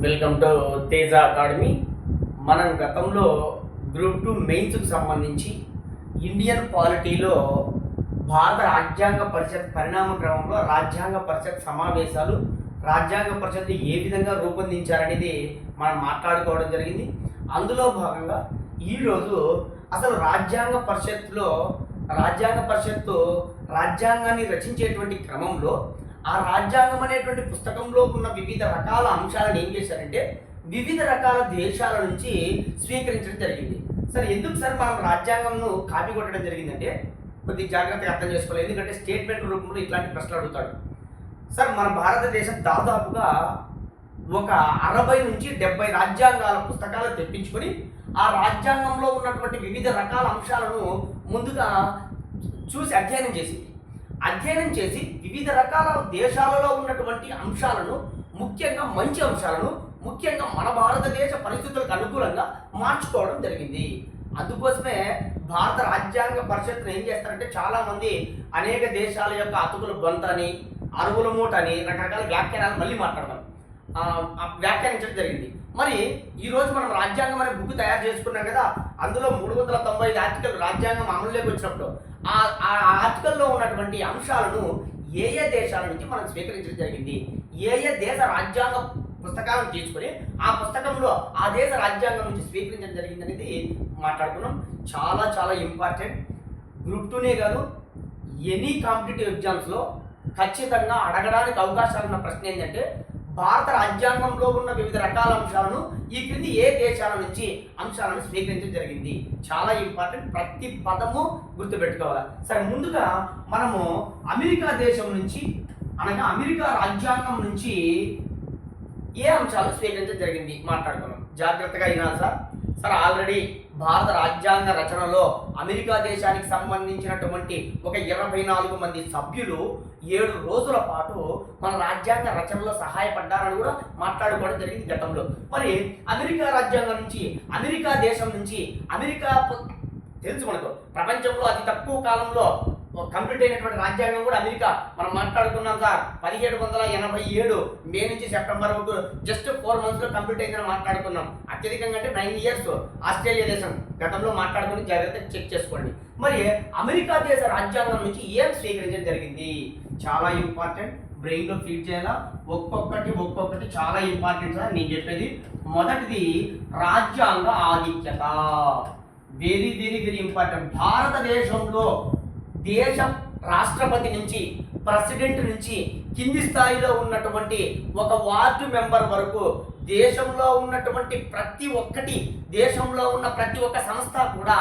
Welcome to Teja academy. మనం గతంలో group 2 మెయిన్స్కి సంబంధించి ఇండియన్ పాలిటీలో భారత రాజ్యాంగ పరిషత్ పరిణామ క్రమంలో రాజ్యాంగ పరిషత్ సమావేశాలు, రాజ్యాంగ పరిషత్ ఏ విధంగా రూపొందించారనేది మనం మాట్లాడుకోవడం జరిగింది. అందులో భాగంగా ఈరోజు అసలు రాజ్యాంగ పరిషత్తులో రాజ్యాంగాన్ని రచించేటువంటి క్రమంలో ఆ రాజ్యాంగం అనేటువంటి పుస్తకంలో ఉన్న వివిధ రకాల అంశాలను ఏం చేశారంటే వివిధ రకాల దేశాల నుంచి స్వీకరించడం జరిగింది. సరే, ఎందుకు సార్ మనం రాజ్యాంగంను కాపీ కొట్టడం జరిగిందంటే కొద్దిగా జాగ్రత్తగా అర్థం చేసుకోవాలి. ఎందుకంటే స్టేట్మెంట్ రూపంలో ఇట్లాంటి ప్రశ్నలు అడుగుతాడు. సార్, మన భారతదేశం దాదాపుగా ఒక 60 నుంచి 70 రాజ్యాంగాల పుస్తకాలు తెప్పించుకొని ఆ రాజ్యాంగంలో ఉన్నటువంటి వివిధ రకాల అంశాలను ముందుగా చూసి అధ్యయనం చేసి వివిధ రకాల దేశాలలో ఉన్నటువంటి అంశాలను, ముఖ్యంగా మంచి అంశాలను, ముఖ్యంగా మన భారతదేశ పరిస్థితులకు అనుకూలంగా మార్చుకోవడం జరిగింది. అందుకోసమే భారత రాజ్యాంగ పరిషత్తును ఏం చేస్తారంటే చాలామంది అనేక దేశాల యొక్క అతుకుల బొంత అని, అరువుల మూట అని రకరకాల వ్యాఖ్యానాలు మళ్ళీ వ్యాఖ్యానించడం జరిగింది. మరి ఈరోజు మనం రాజ్యాంగం అనే బుక్ తయారు చేసుకున్నాం కదా, అందులో 395 ఆర్టికల్ రాజ్యాంగం అమలులోకి వచ్చినప్పుడు ఆ ఆర్టికల్లో ఉన్నటువంటి అంశాలను ఏ దేశాల నుంచి మనం స్వీకరించడం జరిగింది, ఏ దేశ రాజ్యాంగ పుస్తకాలను తీసుకొని ఆ పుస్తకంలో ఆ దేశ రాజ్యాంగం నుంచి స్వీకరించడం జరిగింది అనేది మాట్లాడుకున్నాం. చాలా చాలా ఇంపార్టెంట్. గ్రూప్ 2నే కాదు, ఎనీ కాంపిటేటివ్ ఎగ్జామ్స్లో ఖచ్చితంగా అడగడానికి అవకాశాలు ఉన్న ప్రశ్న ఏంటంటే భారత రాజ్యాంగంలో ఉన్న వివిధ రకాల అంశాలను ఈ క్రింది ఏ దేశాల నుంచి అంశాలను స్వీకరించడం జరిగింది. చాలా ఇంపార్టెంట్, ప్రతి పదము గుర్తుపెట్టుకోవాలి. సరే, ముందుగా మనము అమెరికా దేశం నుంచి అనగా అమెరికా రాజ్యాంగం నుంచి ఏ అంశాలు స్వీకరించడం జరిగింది మాట్లాడుకున్నాం. జాగ్రత్తగా వినాలి సార్. ఆల్రెడీ భారత రాజ్యాంగ రచనలో అమెరికా దేశానికి సంబంధించినటువంటి ఒక 24 మంది సభ్యులు 7 రోజుల పాటు మన రాజ్యాంగ రచనలో సహాయపడ్డారని కూడా మాట్లాడుకోవడం జరిగింది గతంలో. మరి అమెరికా రాజ్యాంగం నుంచి, అమెరికా దేశం నుంచి, తెలుసు మనకు ప్రపంచంలో అతి తక్కువ కాలంలో కంప్లీట్ అయినటువంటి రాజ్యాంగం కూడా అమెరికా. మనం మాట్లాడుకున్నాం సార్, 1787 మే నుంచి సెప్టెంబర్ వరకు జస్ట్ 4 monthsలో కంప్లీట్ అయిందని మాట్లాడుకున్నాం. అత్యధికంగా అంటే 9 years ఆస్ట్రేలియా దేశం గతంలో మాట్లాడుకుని జాగ్రత్తగా చెక్ చేసుకోండి. మరి అమెరికా దేశ రాజ్యాంగం నుంచి ఏం స్వీకరించడం జరిగింది చాలా ఇంపార్టెంట్. బ్రెయిన్లో ఫీడ్ చేయాలా, ఒక్కొక్కటి చాలా ఇంపార్టెంట్ సార్. నేను చెప్పేది మొదటిది రాజ్యాంగ ఆధిక్యత. Very very very important. భారతదేశంలో దేశం రాష్ట్రపతి నుంచి, ప్రెసిడెంట్ నుంచి కింది స్థాయిలో ఉన్నటువంటి ఒక వార్డు మెంబర్ వరకు దేశంలో ఉన్నటువంటి దేశంలో ఉన్న ప్రతి ఒక్క సంస్థ కూడా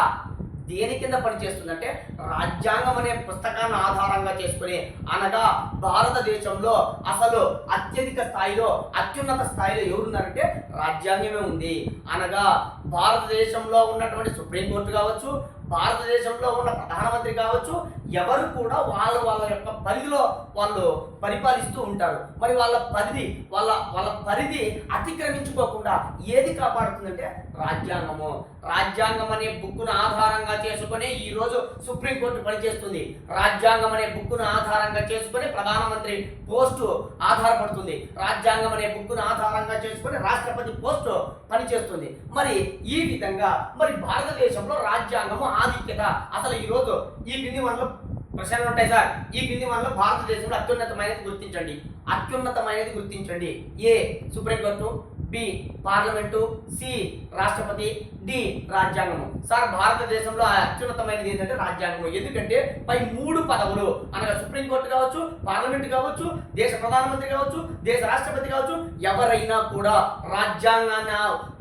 దేని కింద పనిచేస్తుందంటే రాజ్యాంగం అనే పుస్తకాన్ని ఆధారంగా చేసుకుని, అనగా భారతదేశంలో అసలు అత్యున్నత స్థాయిలో ఎవరున్నారంటే రాజ్యాంగమే ఉంది. అనగా భారతదేశంలో ఉన్నటువంటి సుప్రీంకోర్టు కావచ్చు, భారతదేశంలో ఉన్న ప్రధానమంత్రి కావచ్చు, ఎవరు కూడా వాళ్ళ యొక్క పరిధిలో వాళ్ళు పరిపాలిస్తూ ఉంటారు. మరి వాళ్ళ పరిధి అతిక్రమించుకోకుండా ఏది కాపాడుతుందంటే రాజ్యాంగం అనే బుక్కును ఆధారంగా చేసుకుని ఈరోజు సుప్రీంకోర్టు పనిచేస్తుంది. రాజ్యాంగం అనే బుక్కును ఆధారంగా చేసుకుని ప్రధానమంత్రి పోస్టు ఆధారపడుతుంది. రాజ్యాంగం అనే బుక్కును ఆధారంగా చేసుకుని రాష్ట్రపతి పోస్టు పనిచేస్తుంది. మరి ఈ విధంగా మరి భారతదేశంలో రాజ్యాంగము ఆధిక్యత. అసలు ఈరోజు ఈ క్రింది మనలో ప్రశ్నలు ఉంటాయి సార్. ఈ క్రింది మనలో భారతదేశంలో అత్యున్నతమైనది గుర్తించండి. ఏ సుప్రీంకోర్టు, బి పార్లమెంటు, సి రాష్ట్రపతి, డి రాజ్యాంగము. సార్, భారతదేశంలో అత్యున్నతమైనది ఏంటంటే రాజ్యాంగము. ఎందుకంటే పై 3 పదవులు అనగా సుప్రీంకోర్టు కావచ్చు, పార్లమెంట్ కావచ్చు, దేశ ప్రధానమంత్రి కావచ్చు, దేశ రాష్ట్రపతి కావచ్చు, ఎవరైనా కూడా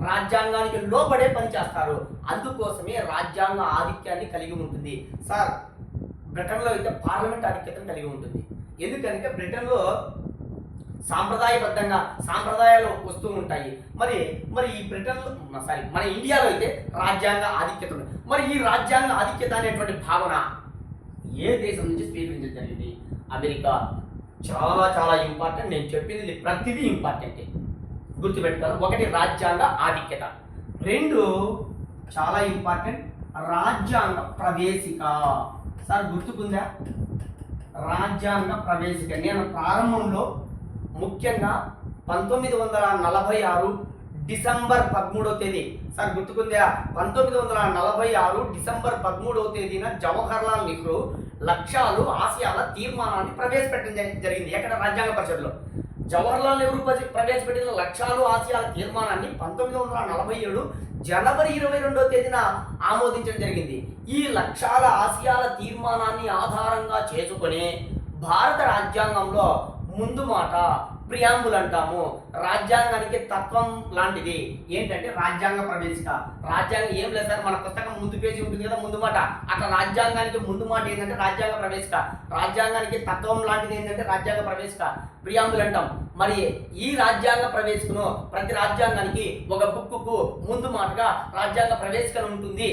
రాజ్యాంగానికి లోబడే పనిచేస్తారు. అందుకోసమే రాజ్యాంగ ఆధిక్యాన్ని కలిగి ఉంటుంది. సార్, బ్రిటన్లో అయితే పార్లమెంట్ ఆధిక్యతను కలిగి ఉంటుంది. ఎందుకంటే బ్రిటన్లో సాంప్రదాయాలు వస్తూ ఉంటాయి. మరి ఈ మన ఇండియాలో అయితే రాజ్యాంగ ఆధిక్యత ఉంది. మరి ఈ రాజ్యాంగ ఆధిక్యత అనేటువంటి భావన ఏ దేశం నుంచి స్వీకరించడం జరిగింది? అమెరికా. చాలా చాలా ఇంపార్టెంట్. నేను చెప్పింది ప్రతిదీ ఇంపార్టెంటే, గుర్తుపెట్టుకోవాలి. 1 రాజ్యాంగ ఆధిక్యత, 2 చాలా ఇంపార్టెంట్ రాజ్యాంగ ప్రవేశిక. సార్, గుర్తుకుందా? రాజ్యాంగ ప్రవేశిక. నేను ప్రారంభంలో ముఖ్యంగా 1946 డిసెంబర్ 13వ తేదీ, సార్ గుర్తుకుందా? 1946 డిసెంబర్ 13వ తేదీన జవహర్లాల్ నెహ్రూ లక్ష్యాలు ఆశయాల తీర్మానాన్ని ప్రవేశపెట్టడం జరిగింది. ఎక్కడ? రాజ్యాంగ పరిషత్లో. జవహర్లాల్ నెహ్రూ ప్రవేశపెట్టిన లక్ష్యాలు ఆశయాల తీర్మానాన్ని 1947 జనవరి 22వ తేదీన ఆమోదించడం జరిగింది. ఈ లక్ష్యాల ఆశయాల తీర్మానాన్ని ఆధారంగా చేసుకొని భారత రాజ్యాంగంలో ముందు మాట ప్రియాంబుల్ అంటాము. రాజ్యాంగానికి తత్వం లాంటిది. ఏంటంటే రాజ్యాంగ ప్రవేశిక. రాజ్యాంగం ఏం లేదు సార్, మన పుస్తకం ముందు పేజీ ఉంటుంది కదా, ముందు మాట. అట్లా రాజ్యాంగానికి ముందు మాట ఏంటంటే రాజ్యాంగ ప్రవేశిక. రాజ్యాంగానికి తత్వం లాంటిది ఏంటంటే రాజ్యాంగ ప్రవేశిక, ప్రియాంబుల్ అంటాం. మరి ఈ రాజ్యాంగ ప్రవేశికను ప్రతి రాజ్యాంగానికి ఒక బుక్కు ముందు మాటగా రాజ్యాంగ ప్రవేశిక ఉంటుంది.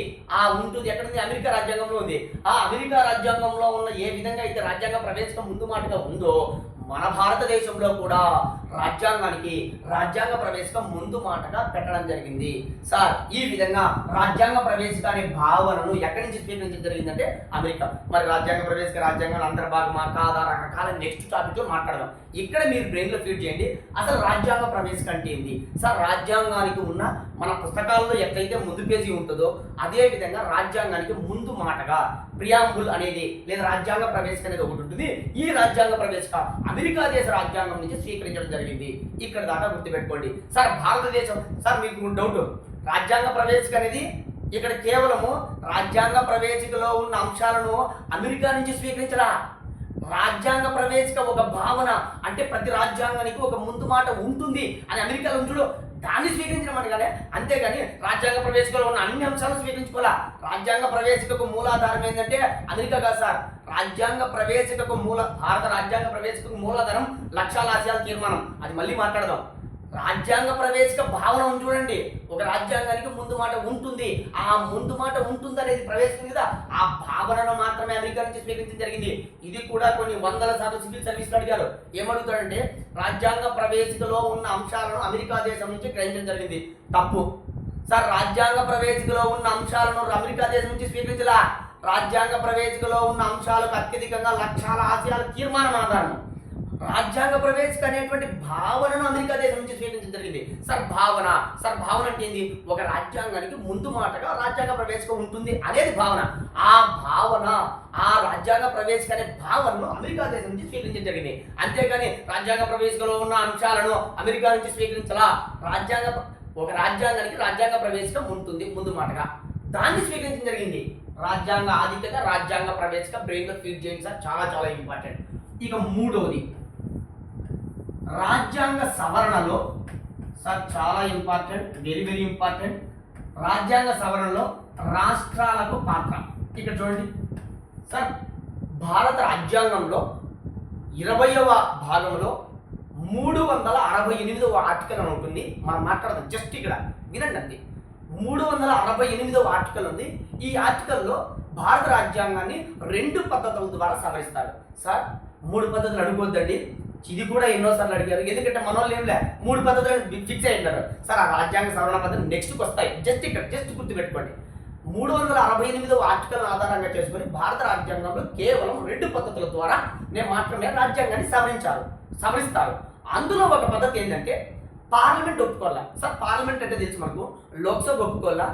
ఉంటుంది ఎక్కడుంది? అమెరికా రాజ్యాంగంలో ఉంది. ఆ అమెరికా రాజ్యాంగంలో ఉన్న ఏ విధంగా అయితే రాజ్యాంగ ప్రవేశిక ముందు మాటగా ఉందో మన భారతదేశంలో కూడా రాజ్యాంగానికి రాజ్యాంగ ప్రవేశిక ముందు మాటగా పెట్టడం జరిగింది. సార్ ఈ విధంగా రాజ్యాంగ ప్రవేశిక అనే భావనను ఎక్కడి నుంచి స్వీకరించడం జరిగిందంటే అమెరికా. మరి రాజ్యాంగ ప్రవేశిక రాజ్యాంగం అంతర్భాగమా కాదా రకరకాల నెక్స్ట్ టాపిక్లో మాట్లాడదాం. ఇక్కడ మీరు బ్రెయిన్లో ఫీడ్ చేయండి, అసలు రాజ్యాంగ ప్రవేశిక అంటే ఏంటి? సార్ రాజ్యాంగానికి ఉన్న మన పుస్తకాల్లో ఎట్లయితే ముందు పేజీ ఉంటుందో అదే విధంగా రాజ్యాంగానికి ముందు మాటగా ప్రియాంబుల్ అనేది లేదా రాజ్యాంగ ప్రవేశిక అనేది ఒకటి ఉంటుంది. ఈ రాజ్యాంగ ప్రవేశిక అమెరికా దేశ రాజ్యాంగం నుంచి స్వీకరించడం జరిగింది. ఇక్కడ దాకా గుర్తుపెట్టుకోండి. సార్ భారతదేశం, సార్ మీకు డౌట్, రాజ్యాంగ ప్రవేశిక అనేది ఇక్కడ కేవలము రాజ్యాంగ ప్రవేశికలో ఉన్న అంశాలను అమెరికా నుంచి స్వీకరించరా? రాజ్యాంగ ప్రవేశిక ఒక భావన అంటే ప్రతి రాజ్యాంగానికి ఒక ముందు మాట ఉంటుంది అని అమెరికాలో ఉంచుడు, దాన్ని స్వీకరించడం కానీ, అంతేగాని రాజ్యాంగ ప్రవేశికలో ఉన్న అన్ని అంశాలను స్వీకరించుకోవాలా. రాజ్యాంగ ప్రవేశికకు మూలాధారం ఏంటంటే అమెరికా కాదు సార్. రాజ్యాంగ ప్రవేశికకు భారత రాజ్యాంగ ప్రవేశికకు మూలాధారం లక్ష్యాల ఆశయాల తీర్మానం. అది మళ్ళీ మాట్లాడదాం. రాజ్యాంగ ప్రవేశిక భావన ఉంది చూడండి. ఒక రాజ్యాంగానికి ముందు మాట ఉంటుంది, ఆ ముందు మాట ఉంటుంది అనేది ప్రవేశించింది కదా, ఆ భావనను మాత్రమే అమెరికా నుంచి స్వీకరించడం జరిగింది. ఇది కూడా కొన్ని వందల సార్లు సివిల్ సర్వీస్లో అడిగారు. ఏమడుగుతాడంటే రాజ్యాంగ ప్రవేశికలో ఉన్న అంశాలను అమెరికా దేశం నుంచి గ్రహించడం జరిగింది. తప్పు సార్. రాజ్యాంగ ప్రవేశికలో ఉన్న అంశాలను అమెరికా దేశం నుంచి స్వీకరించలా. రాజ్యాంగ ప్రవేశికలో ఉన్న అంశాలకు అత్యధికంగా లక్ష్యాల ఆశయాల తీర్మానం ఆధారం. రాజ్యాంగ ప్రవేశిక అనేటువంటి భావనను అమెరికా దేశం నుంచి స్వీకరించడం జరిగింది. సార్ భావన అంటే ఏంది? ఒక రాజ్యాంగానికి ముందు మాటగా రాజ్యాంగ ప్రవేశిక ఉంటుంది అనేది భావన. ఆ భావన, ఆ రాజ్యాంగ ప్రవేశిక అనే భావనను అమెరికా దేశం నుంచి స్వీకరించడం జరిగింది. అంతేగాని రాజ్యాంగ ప్రవేశికలో ఉన్న అంశాలను అమెరికా నుంచి స్వీకరించలా. ఒక రాజ్యాంగానికి రాజ్యాంగ ప్రవేశిక ఉంటుంది ముందు మాటగా, దాన్ని స్వీకరించడం జరిగింది. రాజ్యాంగ ఆధిక్యత, రాజ్యాంగ ప్రవేశిక బ్రెయిన్లో ఫీడ్ చేయండి సార్, చాలా చాలా ఇంపార్టెంట్. ఇక మూడవది రాజ్యాంగ సవరణలో, సార్ చాలా ఇంపార్టెంట్, వెరీ వెరీ ఇంపార్టెంట్. రాజ్యాంగ సవరణలో రాష్ట్రాలకు పాత్ర. ఇక్కడ చూడండి సార్, భారత రాజ్యాంగంలో 20వ భాగంలో 368వ ఆర్టికల్ అని ఉంటుంది. మనం మాట్లాడదాం, జస్ట్ ఇక్కడ వినండి అండి. 368వ ఆర్టికల్ ఉంది. ఈ ఆర్టికల్లో భారత రాజ్యాంగాన్ని 2 పద్ధతుల ద్వారా సవరిస్తారు. సార్ 3 పద్ధతులు అడుగువద్దండి, ఇది కూడా ఎన్నోసార్లు అడిగారు. ఎందుకంటే మన వాళ్ళు ఏంలే 3 పద్ధతులు ఫిక్స్ అయి ఉంటారు. సార్ ఆ రాజ్యాంగ సవరణ పద్ధతులు నెక్స్ట్కి వస్తాయి. జస్ట్ గుర్తుపెట్టుకోండి. 368వ ఆర్టికల్ ఆధారంగా చేసుకొని భారత రాజ్యాంగంలో కేవలం 2 పద్ధతుల ద్వారా మాత్రమే రాజ్యాంగాన్ని సవరిస్తారు. అందులో ఒక పద్ధతి ఏంటంటే పార్లమెంట్ ఒప్పుకోవాలా. సార్ పార్లమెంట్ అంటే తెలుసు మనకు, లోక్సభ ఒప్పుకోవాలా,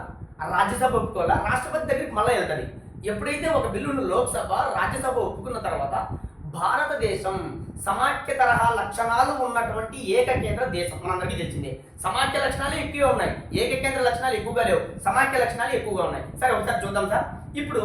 రాజ్యసభ ఒప్పుకోవాలా, రాష్ట్రపతి దగ్గరికి మళ్ళీ వెళ్తుంది. ఎప్పుడైతే ఒక బిల్లును లోక్సభ, రాజ్యసభ ఒప్పుకున్న తర్వాత భారతదేశం సమాఖ్య తరహా లక్షణాలు ఉన్నటువంటి ఏకకేంద్ర దేశం. మనందరికీ తెలిసిందే. సమాఖ్య లక్షణాలు ఎక్కువగా ఉన్నాయి, ఏకకేంద్ర లక్షణాలు ఎక్కువగా లేవు, సమాఖ్య లక్షణాలు ఎక్కువగా ఉన్నాయి. సరే ఒకసారి చూద్దాం సార్. ఇప్పుడు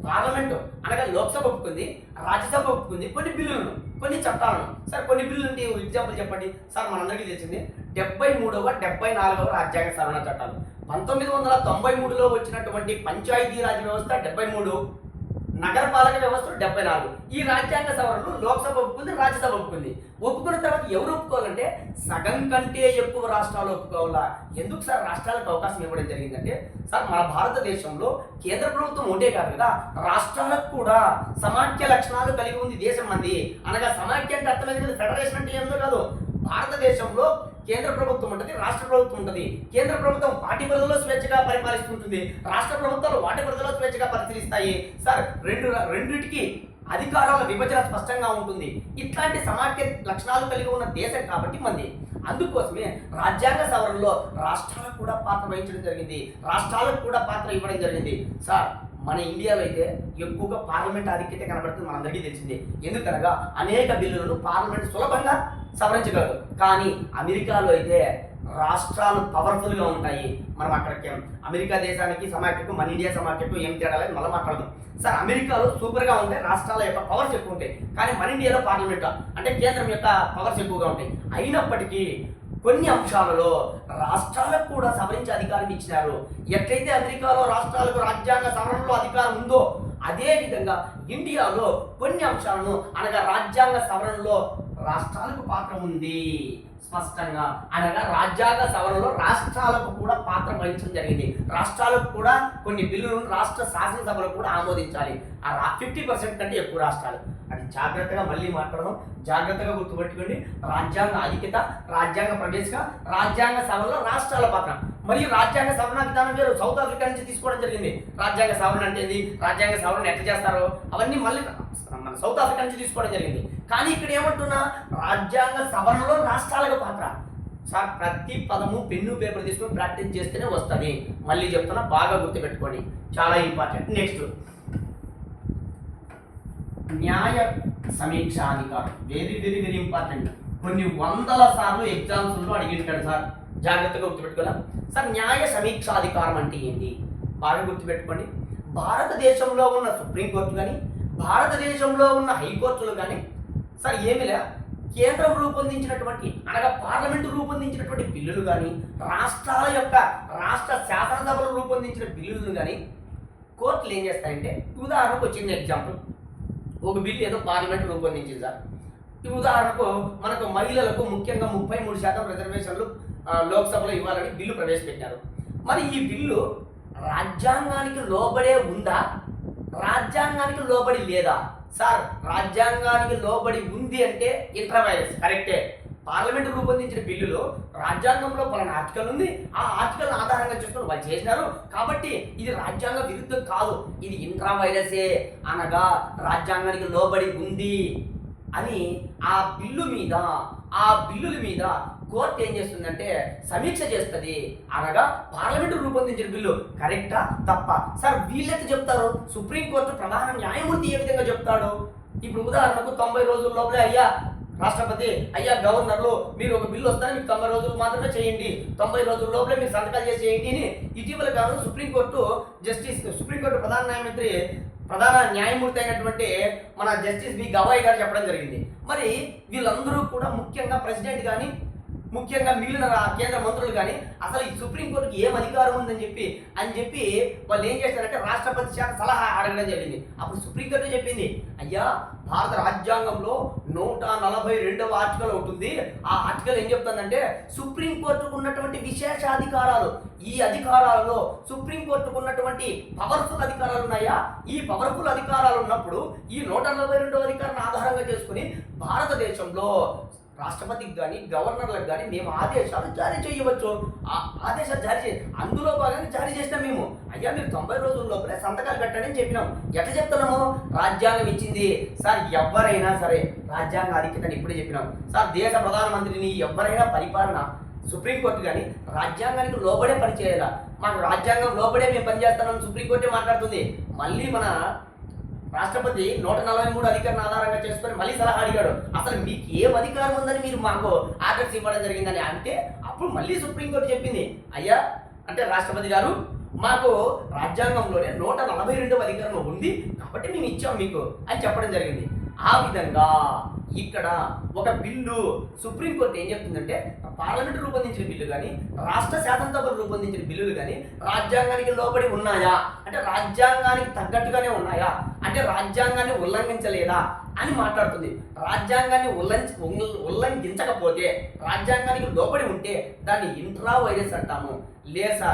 పార్లమెంటు అనగా లోక్సభ ఒప్పుకుంది, రాజ్యసభ ఒప్పుకుంది కొన్ని బిల్లులను, కొన్ని చట్టాలను. సార్ కొన్ని బిల్లులు అంటే ఎగ్జాంపుల్ చెప్పండి. సార్ మనందరికీ తెలిసింది 73వ 74వ రాజ్యాంగ సవరణ చట్టాలు. 1993లో వచ్చినటువంటి పంచాయతీరాజ్ వ్యవస్థ 73, నగరపాలక వ్యవస్థలు 74. ఈ రాజ్యాంగ సవరణలు లోక్సభ ఒప్పుకుంది, రాజ్యసభ ఒప్పుకుంది. ఒప్పుకున్న తర్వాత ఎవరు ఒప్పుకోవాలంటే సగం కంటే ఎక్కువ రాష్ట్రాలు ఒప్పుకోవాలా. ఎందుకు సార్ రాష్ట్రాలకు అవకాశం ఇవ్వడం జరిగిందంటే, సార్ మన భారతదేశంలో కేంద్ర ప్రభుత్వం ఉంటే కాదు కదా, రాష్ట్రాలకు కూడా సమాఖ్య లక్షణాలు కలిగి ఉంది దేశం మంది. అనగా సమాఖ్య అంటే అర్థమైంది కదా, ఫెడరేషన్ అంటే ఏందో కాదు. భారతదేశంలో కేంద్ర ప్రభుత్వం ఉంటుంది, రాష్ట్ర ప్రభుత్వం ఉంటుంది. కేంద్ర ప్రభుత్వం వాటి పరిధిలో స్వేచ్ఛగా పరిపాలిస్తుంటుంది, రాష్ట్ర ప్రభుత్వాలు వాటి పరిధిలో స్వేచ్ఛగా పరిశీలిస్తాయి. సార్ రెండిటికి అధికారాల విభజన స్పష్టంగా ఉంటుంది. ఇట్లాంటి సమాఖ్య లక్షణాలు కలిగి ఉన్న దేశం కాబట్టి మంది. అందుకోసమే రాజ్యాంగ సవరణలో రాష్ట్రాలకు కూడా పాత్ర వహించడం జరిగింది, రాష్ట్రాలకు కూడా పాత్ర ఇవ్వడం జరిగింది. సార్ మన ఇండియాలో అయితే ఎక్కువగా పార్లమెంట్ ఆధిక్యత కనబడుతుంది, మనందరికీ తెలిసిందే. ఎందుకనగా అనేక బిల్లులను పార్లమెంట్ సులభంగా సవరించగలదు. కానీ అమెరికాలో అయితే రాష్ట్రాలు పవర్ఫుల్గా ఉంటాయి. మనం అక్కడికి అమెరికా దేశానికి సమాఖ్యకు మన ఇండియా సమాఖ్యకు ఏం తేడాలని మళ్ళీ మాట్లాడదాం. సార్ అమెరికాలో సూపర్గా ఉంటాయి, రాష్ట్రాల యొక్క పవర్స్ ఎక్కువ ఉంటాయి. కానీ మన ఇండియాలో పార్లమెంట్ అంటే కేంద్రం యొక్క పవర్స్ ఎక్కువగా ఉంటాయి. అయినప్పటికీ కొన్ని అంశాలలో రాష్ట్రాలకు కూడా సవరించే అధికారం ఇచ్చినారు. ఎట్లయితే అమెరికాలో రాష్ట్రాలకు రాజ్యాంగ సవరణలో అధికారం ఉందో అదే విధంగా ఇండియాలో కొన్ని అంశాలను అనగా రాజ్యాంగ సవరణలో రాష్ట్రాలకు పాత్ర ఉంది స్పష్టంగా. అనగా రాజ్యాంగ సవరణలో రాష్ట్రాలకు కూడా పాత్ర వహించడం జరిగింది. రాష్ట్రాలకు కూడా కొన్ని బిల్లులను రాష్ట్ర శాసనసభలు కూడా ఆమోదించాలి. ఆ 50% కంటే ఎక్కువ రాష్ట్రాలు. అది జాగ్రత్తగా మళ్ళీ మాట్లాడదాం, జాగ్రత్తగా గుర్తుపెట్టుకోండి. రాజ్యాంగ అధిక్యత, రాజ్యాంగ ప్రవేశిక, రాజ్యాంగ సవరణలో రాష్ట్రాల పాత్ర. మరియు రాజ్యాంగ సవరణ విధానం వేరు సౌత్ ఆఫ్రికా నుంచి తీసుకోవడం జరిగింది. రాజ్యాంగ సవరణ అంటే ఏంది, రాజ్యాంగ సవరణ ఎట్లా చేస్తారో అవన్నీ మళ్ళీ మన సౌత్ ఆఫ్రికా నుంచి తీసుకోవడం జరిగింది. కానీ ఇక్కడ ఏమంటున్నా, రాజ్యాంగ సవరణలో రాష్ట్రాలకు పాత్ర. సార్ ప్రతి పదము పెన్ను పేపర్ తీసుకొని ప్రాక్టీస్ చేస్తేనే వస్తుంది. మళ్ళీ చెప్తున్నా, బాగా గుర్తుపెట్టుకోండి, చాలా ఇంపార్టెంట్. నెక్స్ట్ న్యాయ సమీక్షాధికారం, వెరీ వెరీ వెరీ ఇంపార్టెంట్. కొన్ని వందల సార్లు ఎగ్జామ్స్లో అడిగింటాడు సార్, జాగ్రత్తగా గుర్తుపెట్టుకోవాలా. సార్ న్యాయ సమీక్షాధికారం అంటే ఏంటి, బాగా గుర్తుపెట్టుకోండి. భారతదేశంలో ఉన్న సుప్రీంకోర్టు కానీ భారతదేశంలో ఉన్న హైకోర్టులు కానీ సార్ ఏమిలే కేంద్రం రూపొందించినటువంటి అనగా పార్లమెంటు రూపొందించినటువంటి బిల్లులు కానీ రాష్ట్రాల యొక్క రాష్ట్ర శాసనసభలు రూపొందించిన బిల్లులు కానీ కోర్టులు ఏం చేస్తాయంటే, ఉదాహరణకు వచ్చింది ఎగ్జాంపుల్, ఒక బిల్లు ఏదో పార్లమెంట్ రూపొందించింది సార్. ఈ ఉదాహరణకు మనకు మహిళలకు ముఖ్యంగా 33% రిజర్వేషన్లు లోక్సభలో ఇవ్వాలని బిల్లు ప్రవేశపెట్టారు. మరి ఈ బిల్లు రాజ్యాంగానికి లోబడే ఉందా, రాజ్యాంగానికి లోబడి లేదా? సార్ రాజ్యాంగానికి లోబడి ఉంది అంటే ఇంటర్వైరస్ కరెక్టే. పార్లమెంట్ రూపొందించిన బిల్లులో రాజ్యాంగంలో పలానా ఆర్టికల్ ఉంది, ఆ ఆర్టికల్ ఆధారంగా చేసుకొని వాళ్ళు చేసినారు కాబట్టి ఇది రాజ్యాంగ విరుద్ధం కాదు, ఇది ఇంట్రావైరసే, అనగా రాజ్యాంగానికి లోబడి ఉంది అని ఆ బిల్లుల మీద కోర్టు ఏం చేస్తుందంటే సమీక్ష చేస్తుంది. అనగా పార్లమెంటు రూపొందించిన బిల్లు కరెక్టా తప్ప. సార్ వీళ్ళెట్లా చెప్తారు, సుప్రీంకోర్టు ప్రధాన న్యాయమూర్తి ఏ విధంగా చెప్తాడు? ఇప్పుడు ఉదాహరణకు 90 రోజుల లోపలే అయ్యా రాష్ట్రపతి, అయ్యా గవర్నర్లు, మీరు ఒక బిల్లు వస్తారని మీకు 90 రోజులు మాత్రమే చేయండి, 90 రోజుల లోపలే మీరు సంతకాలు చేసేయండి అని ఇటీవల కాలంలో సుప్రీంకోర్టు ప్రధాన న్యాయమూర్తి అయినటువంటి మన జస్టిస్ బి గవాయ్ గారు చెప్పడం జరిగింది. మరి వీళ్ళందరూ కూడా ముఖ్యంగా ప్రెసిడెంట్ కానీ ముఖ్యంగా మిగిలిన కేంద్ర మంత్రులు కానీ అసలు ఈ సుప్రీంకోర్టుకి ఏం అధికారం ఉందని చెప్పి వాళ్ళు ఏం చేశారంటే రాష్ట్రపతి శాఖ సలహా అడగడం జరిగింది. అప్పుడు సుప్రీంకోర్టు చెప్పింది, అయ్యా భారత రాజ్యాంగంలో 142వ ఆర్టికల్ ఉంటుంది. ఆ ఆర్టికల్ ఏం చెప్తుందంటే సుప్రీంకోర్టుకు ఉన్నటువంటి విశేషాధికారాలు, ఈ అధికారాలలో సుప్రీంకోర్టుకు ఉన్నటువంటి పవర్ఫుల్ అధికారాలు ఉన్నాయా, ఈ పవర్ఫుల్ అధికారాలు ఉన్నప్పుడు ఈ 142వ అధికారాన్ని ఆధారంగా చేసుకుని భారతదేశంలో రాష్ట్రపతికి కానీ గవర్నర్లకు కానీ మేము ఆదేశాలు జారీ చేయవచ్చు. ఆ ఆదేశాలు జారీ అందులో భాగంగా జారీ చేసినాం మేము. అయ్యా మీరు 90 రోజుల లోపలే సంతకాలు పెట్టండి అని చెప్పినాం. ఎట్లా చెప్తున్నాము, రాజ్యాంగం ఇచ్చింది. సార్ ఎవరైనా సరే రాజ్యాంగ అధిక్యతని ఇప్పుడే చెప్పినాం. సార్ దేశ ప్రధానమంత్రిని ఎవరైనా పరిపాలన సుప్రీంకోర్టు కానీ రాజ్యాంగానికి లోబడే పనిచేయాలా, మాకు రాజ్యాంగం లోబడే మేము పనిచేస్తున్నాం సుప్రీంకోర్టే మాట్లాడుతుంది. మళ్ళీ మన రాష్ట్రపతి 143 అధికారాన్ని ఆధారంగా చేసుకొని మళ్ళీ సలహా అడిగాడు, అసలు మీకు ఏం అధికారం ఉందని మీరు మాకు ఆర్డర్స్ ఇవ్వడం జరిగిందని. అంటే అప్పుడు మళ్ళీ సుప్రీంకోర్టు చెప్పింది, అయ్యా అంటే రాష్ట్రపతి గారు మాకు రాజ్యాంగంలోనే 142వ అధికారం ఉంది కాబట్టి మేము ఇచ్చాం మీకు అని చెప్పడం జరిగింది. ఆ విధంగా ఇక్కడ ఒక బిల్లు సుప్రీంకోర్టు ఏం చెప్తుందంటే పార్లమెంట్ రూపొందించిన బిల్లు కానీ రాష్ట్ర శాసనసభలు రూపొందించిన బిల్లులు కానీ రాజ్యాంగానికి లోబడి ఉన్నాయా అంటే రాజ్యాంగానికి తగ్గట్టుగానే ఉన్నాయా అంటే రాజ్యాంగాన్ని ఉల్లంఘించలేదా అని మాట్లాడుతుంది. రాజ్యాంగాన్ని ఉల్లంఘించకపోతే రాజ్యాంగానికి లోబడి ఉంటే దాన్ని ఇంట్రా వైరస్ అంటాము. లేదా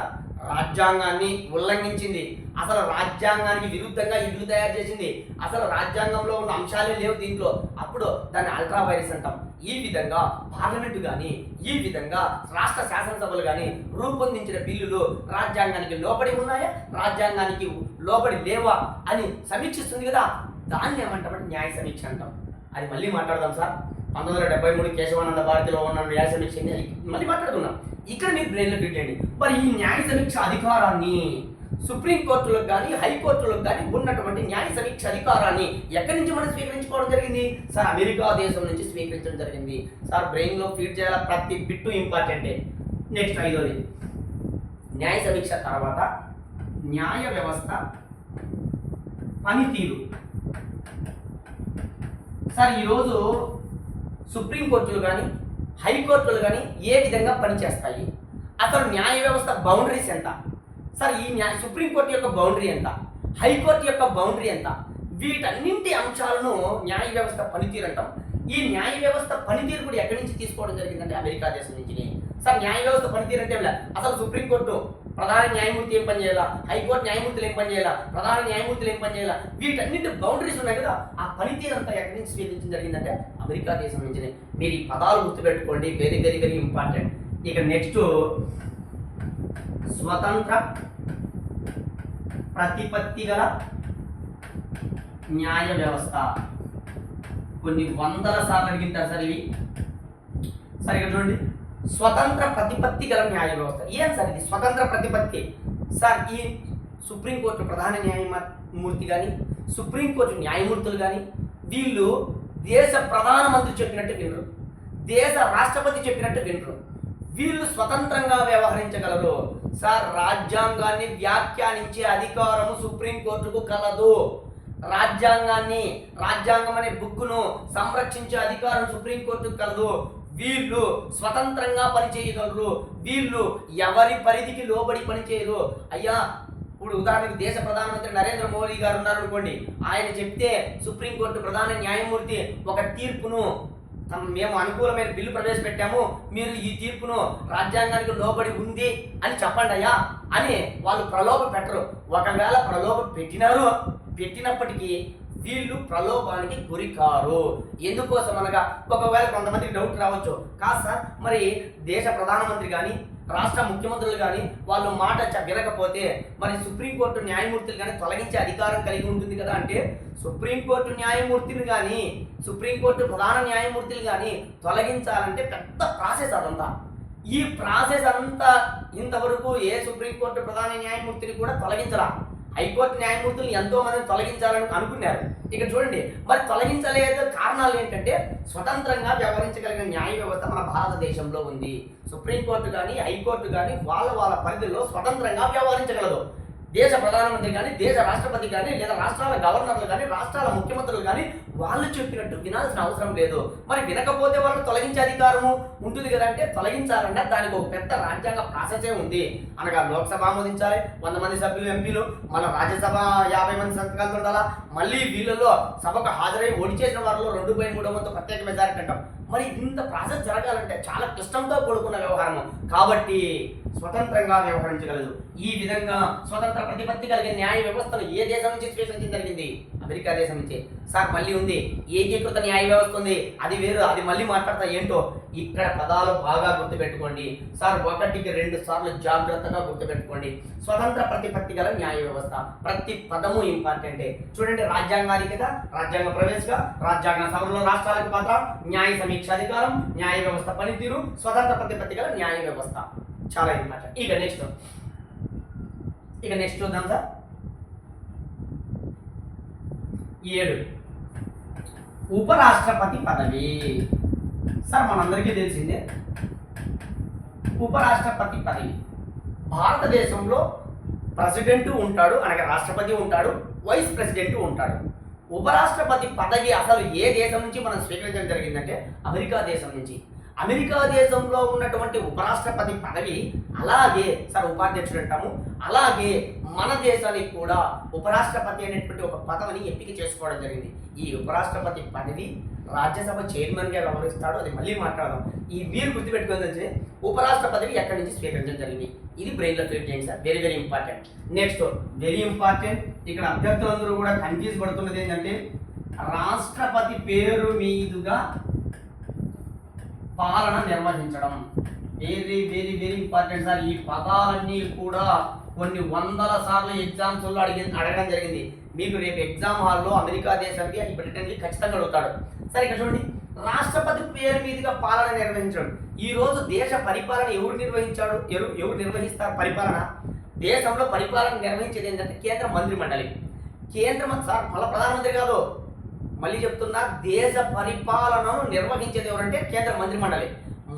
రాజ్యాంగాన్ని ఉల్లంఘించింది, అసలు రాజ్యాంగానికి విరుద్ధంగా ఈ బిల్లు తయారు చేసింది, అసలు రాజ్యాంగంలో ఉన్న అంశాలే లేవు దీంట్లో, అప్పుడు దాన్ని అల్ట్రా వైరస్ అంటాం. ఈ విధంగా పార్లమెంటు కానీ ఈ విధంగా రాష్ట్ర శాసనసభలు కానీ రూపొందించిన బిల్లులు రాజ్యాంగానికి లోబడి ఉన్నాయా రాజ్యాంగానికి లోబడి లేవా అని సమీక్షిస్తుంది కదా. దాన్ని ఏమంటామంటే న్యాయ సమీక్ష అంటాం. అది మళ్ళీ మాట్లాడదాం సార్. 1973 కేశవానంద భారతిలో ఉన్న న్యాయ సమీక్ష మళ్ళీ మాట్లాడుకుందాం. ఇక్కడ మీరు బ్రెయిన్లో ఫిట్ చేయండి. మరి ఈ న్యాయ సమీక్ష అధికారాన్ని సుప్రీంకోర్టులకు కానీ హైకోర్టులకు కానీ ఉన్నటువంటి న్యాయ సమీక్ష అధికారాన్ని ఎక్కడి నుంచి మనం స్వీకరించుకోవడం జరిగింది సార్? అమెరికా దేశం నుంచి స్వీకరించడం జరిగింది సార్. బ్రెయిన్లో ఫీడ్ చేయాల ప్రతి బిట్టు ఇంపార్టెంటే. నెక్స్ట్ 5వది న్యాయ సమీక్ష తర్వాత న్యాయ వ్యవస్థ పనితీరు. సార్ ఈరోజు సుప్రీంకోర్టులు కానీ హైకోర్టులు కానీ ఏ విధంగా పనిచేస్తాయి? అసలు న్యాయ వ్యవస్థ బౌండరీస్ ఎంత సార్? ఈ సుప్రీంకోర్టు యొక్క బౌండరీ ఎంత, హైకోర్టు యొక్క బౌండరీ ఎంత? వీటన్నింటి అంశాలను న్యాయ వ్యవస్థ పనితీరు అంటాం. ఈ న్యాయ వ్యవస్థ పనితీరు కూడా ఎక్కడి నుంచి తీసుకోవడం జరిగిందంటే అమెరికా దేశం నుంచి. సార్ న్యాయ వ్యవస్థ పనితీరు అంటే అసలు సుప్రీంకోర్టు ప్రధాన న్యాయమూర్తి ఏం పని చేయాలా, హైకోర్టు న్యాయమూర్తులు ఏం పని చేయాలా, ప్రధాన న్యాయమూర్తులు ఏం పని చేయాలా, వీటన్నింటి బౌండరీస్ ఉన్నాయి కదా. ఆ పనితీరు అంతా ఎక్కడి నుంచి స్వీకరించడం జరిగిందంటే అమెరికా దేశం నుంచి. మీరు ఈ పదాలు గుర్తుపెట్టుకోండి, వెరీ వెరీ వెరీ ఇంపార్టెంట్. ఇక నెక్స్ట్ స్వతంత్ర ప్రతిపత్తి గల న్యాయ వ్యవస్థ. కొన్ని వందల సార్లు అడిగింటారు సార్ ఇవి. సరే ఇక్కడ చూడండి, స్వతంత్ర ప్రతిపత్తి గల న్యాయ వ్యవస్థ. ఏం సార్ ఇది స్వతంత్ర ప్రతిపత్తి? సార్ ఈ సుప్రీంకోర్టు ప్రధాన న్యాయమూర్తి కానీ సుప్రీంకోర్టు న్యాయమూర్తులు కానీ వీళ్ళు దేశ ప్రధానమంత్రి చెప్పినట్టు వినరు, దేశ రాష్ట్రపతి చెప్పినట్టు వినరు. వీళ్ళు స్వతంత్రంగా వ్యవహరించగలరు సార్. రాజ్యాంగాన్ని వ్యాఖ్యానించే అధికారము సుప్రీంకోర్టుకు కలదు. రాజ్యాంగం అనే బుక్కును సంరక్షించే అధికారం సుప్రీంకోర్టుకు కలదు. వీళ్ళు స్వతంత్రంగా పనిచేయగలరు. వీళ్ళు ఎవరి పరిధికి లోబడి పనిచేయరు. అయ్యా ఇప్పుడు ఉదాహరణకు దేశ ప్రధానమంత్రి నరేంద్ర మోడీ గారు ఉన్నారనుకోండి, ఆయన చెప్తే సుప్రీంకోర్టు ప్రధాన న్యాయమూర్తి ఒక తీర్పును మేము అనుకూలమైన బిల్లు ప్రవేశపెట్టాము, మీరు ఈ తీర్పును రాజ్యాంగానికి లోబడి ఉంది అని చెప్పండి అయ్యా అని వాళ్ళు ప్రలోభ పెట్టరు. ఒకవేళ ప్రలోభ పెట్టినప్పటికీ వీళ్ళు ప్రలోభానికి గురికారు. ఎందుకోసం అనగా ఒకవేళ కొంతమందికి డౌట్ రావచ్చు, కాదు సార్ మరి దేశ ప్రధానమంత్రి కానీ రాష్ట్ర ముఖ్యమంత్రులు కానీ వాళ్ళు మాట వినకపోతే మరి సుప్రీంకోర్టు న్యాయమూర్తులు కానీ తొలగించే అధికారం కలిగి ఉంటుంది కదా అంటే, సుప్రీంకోర్టు న్యాయమూర్తిని కానీ సుప్రీంకోర్టు ప్రధాన న్యాయమూర్తులు కానీ తొలగించాలంటే పెద్ద ప్రాసెస్ అదంతా. ఈ ప్రాసెస్ అంతా ఇంతవరకు ఏ సుప్రీంకోర్టు ప్రధాన న్యాయమూర్తిని కూడా తొలగించరా. హైకోర్టు న్యాయమూర్తులు ఎంతో మందిని తొలగించాలని అనుకున్నారు. ఇక చూడండి, మరి తొలగించలేదు కారణాలు ఏంటంటే స్వతంత్రంగా వ్యవహరించగలిగిన న్యాయ వ్యవస్థ మన భారతదేశంలో ఉంది. సుప్రీంకోర్టు కానీ హైకోర్టు కానీ వాళ్ళ పరిధిలో స్వతంత్రంగా వ్యవహరించగలదు. దేశ ప్రధానమంత్రి కానీ దేశ రాష్ట్రపతి కానీ లేదా రాష్ట్రాల గవర్నర్లు కానీ రాష్ట్రాల ముఖ్యమంత్రులు కానీ వాళ్ళు చెప్పినట్టు వినాల్సిన అవసరం లేదు. మరి వినకపోతే వాళ్ళని తొలగించే అధికారము ఉంటుంది కదా అంటే, తొలగించాలంటే దానికి ఒక పెద్ద రాజ్యాంగ ప్రాసెసే ఉంది. అనగా లోక్సభ ఆమోదించాలి, 100 మంది సభ్యులు ఎంపీలు, మళ్ళీ రాజ్యసభ 50 మంది సంతకాలతో ఉండాలా, మళ్ళీ వీళ్ళలో సభకు హాజరై ఓడి చేసిన వారిలో 2/3 వంతు ప్రత్యేక మెజారిటీ అంటాం. మరి ఇంత ప్రాసెస్ జరగాలంటే చాలా క్లిష్టంతో కూడుకున్న వ్యవహారము కాబట్టి స్వతంత్రంగా వ్యవహరించగలదు. ఈ విధంగా స్వతంత్ర ప్రతిపత్తి కలిగిన న్యాయ వ్యవస్థను ఏ దేశం నుంచి స్వీకరించడం జరిగింది? అమెరికా దేశం నుంచి. సార్ మళ్ళీ ఉంది ఏకీకృత న్యాయ వ్యవస్థ ఉంది, అది వేరు, అది మళ్ళీ మాట్లాడతా ఏంటో. ఇక్కడ పదాలు బాగా గుర్తుపెట్టుకోండి సార్, 1కి 2 సార్లు జాగ్రత్తగా గుర్తుపెట్టుకోండి. స్వతంత్ర ప్రతిపత్తి గల న్యాయ వ్యవస్థ, ప్రతి పదము ఇంపార్టెంటే. చూడండి, రాజ్యాంగాధికత, రాజ్యాంగ ప్రవేశిక, రాజ్యాంగ సభలో రాష్ట్రాలకు పాత్ర, న్యాయ సమీక్ష అధికారం, న్యాయ వ్యవస్థ పనితీరు, స్వతంత్ర ప్రతిపత్తి గల న్యాయ వ్యవస్థ, చాలా ఇంపార్టెంట్. ఇక నెక్స్ట్ చూద్దాం సార్. 7 ఉపరాష్ట్రపతి పదవి. సార్ మనందరికీ తెలిసిందే ఉపరాష్ట్రపతి పదవి. భారతదేశంలో ప్రెసిడెంట్ ఉంటాడు, అనగా రాష్ట్రపతి ఉంటాడు, వైస్ ప్రెసిడెంట్ ఉంటాడు. ఉపరాష్ట్రపతి పదవి అసలు ఏ దేశం నుంచి మనం స్వీకరించడం జరిగిందంటే అమెరికా దేశం నుంచి. అమెరికా దేశంలో ఉన్నటువంటి ఉపరాష్ట్రపతి పదవి అలాగే సార్ ఉపాధ్యక్షుడు అంటాము, అలాగే మన దేశానికి కూడా ఉపరాష్ట్రపతి అనేటువంటి ఒక పదవిని ఎంపిక చేసుకోవడం జరిగింది. ఈ ఉపరాష్ట్రపతి పదవి రాజ్యసభ చైర్మన్గా వ్యవహరిస్తాడు, అది మళ్ళీ మాట్లాడదాం. ఈ మీరు గుర్తుపెట్టుకోవాల్సింది ఉపరాష్ట్ర పదవి ఎక్కడి నుంచి స్వీకరించడం జరిగింది. ఇది బ్రెయిన్లో ఫిట్ చేయండి sir, very very important. Next very important, ఇక్కడ అభ్యర్థులందరూ కూడా కన్ఫ్యూజ్ పడుతున్నది ఏంటంటే రాష్ట్రపతి పేరు మీదుగా పాలన నిర్వహించడం. Very very very important sir. ఈ పదాలన్నీ కూడా కొన్ని వందల సార్లు ఎగ్జామ్స్లో అడగడం జరిగింది. మీకు రేపు ఎగ్జామ్ హాల్లో అమెరికా దేశానికి బ్రిటన్కి ఖచ్చితంగా అడుగుతాడు. సరే ఇక్కడ చూడండి, రాష్ట్రపతి పేరు మీదుగా పాలన నిర్వహించడం. ఈ రోజు దేశ పరిపాలన ఎవరు నిర్వహించాడు? ఎవరు నిర్వహిస్తారు పరిపాలన? దేశంలో పరిపాలన నిర్వహించేది ఏంటంటే కేంద్ర మంత్రి మండలి. సార్ మళ్ళీ ప్రధానమంత్రి కాదు, మళ్ళీ చెప్తున్నా, దేశ పరిపాలనను నిర్వహించేది ఎవరంటే కేంద్ర మంత్రి మండలి.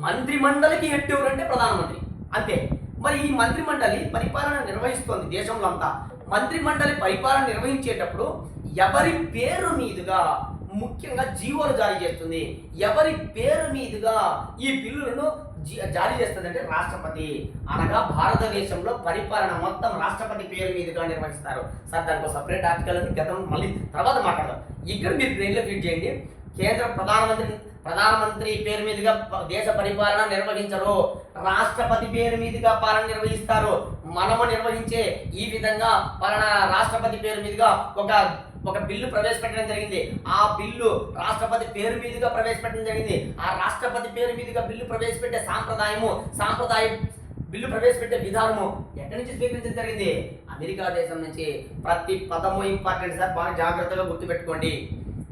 మంత్రి మండలికి హెడ్ ఎవరంటే ప్రధానమంత్రి, అంతే. మరి ఈ మంత్రి మండలి పరిపాలన నిర్వహిస్తుంది దేశంలో అంతా. మంత్రి మండలి పరిపాలన నిర్వహించేటప్పుడు ఎవరి పేరు మీదుగా ముఖ్యంగా జీవోలు జారీ చేస్తుంది, ఎవరి పేరు మీదుగా ఈ బిల్లులను జారీ చేస్తుంది అంటే రాష్ట్రపతి. అనగా భారతదేశంలో పరిపాలన మొత్తం రాష్ట్రపతి పేరు మీదుగా నిర్వహిస్తారు. సార్ దానికి సపరేట్ ఆర్టికల్ అని గతం మళ్ళీ తర్వాత మాట్లాడదాం. ఇక్కడ మీరు బ్రెయిన్లో ఫీడ్ చేయండి. కేంద్ర ప్రధానమంత్రి పేరు మీదుగా దేశ పరిపాలన నిర్వహించరు, రాష్ట్రపతి పేరు మీదుగా పాలన నిర్వహిస్తారు. మనము నిర్వహించే ఈ విధంగా పాలన రాష్ట్రపతి పేరు మీదుగా ఒక బిల్లు ప్రవేశపెట్టడం జరిగింది. ఆ బిల్లు రాష్ట్రపతి పేరు మీదుగా ప్రవేశపెట్టడం జరిగింది. ఆ రాష్ట్రపతి పేరు మీదుగా బిల్లు ప్రవేశపెట్టే సాంప్రదాయం బిల్లు ప్రవేశపెట్టే విధానము ఎక్కడి నుంచి స్వీకరించడం జరిగింది? అమెరికా దేశం నుంచి. ప్రతి పదము ఇంపార్టెంట్ సార్, బాగా జాగ్రత్తగా గుర్తుపెట్టుకోండి.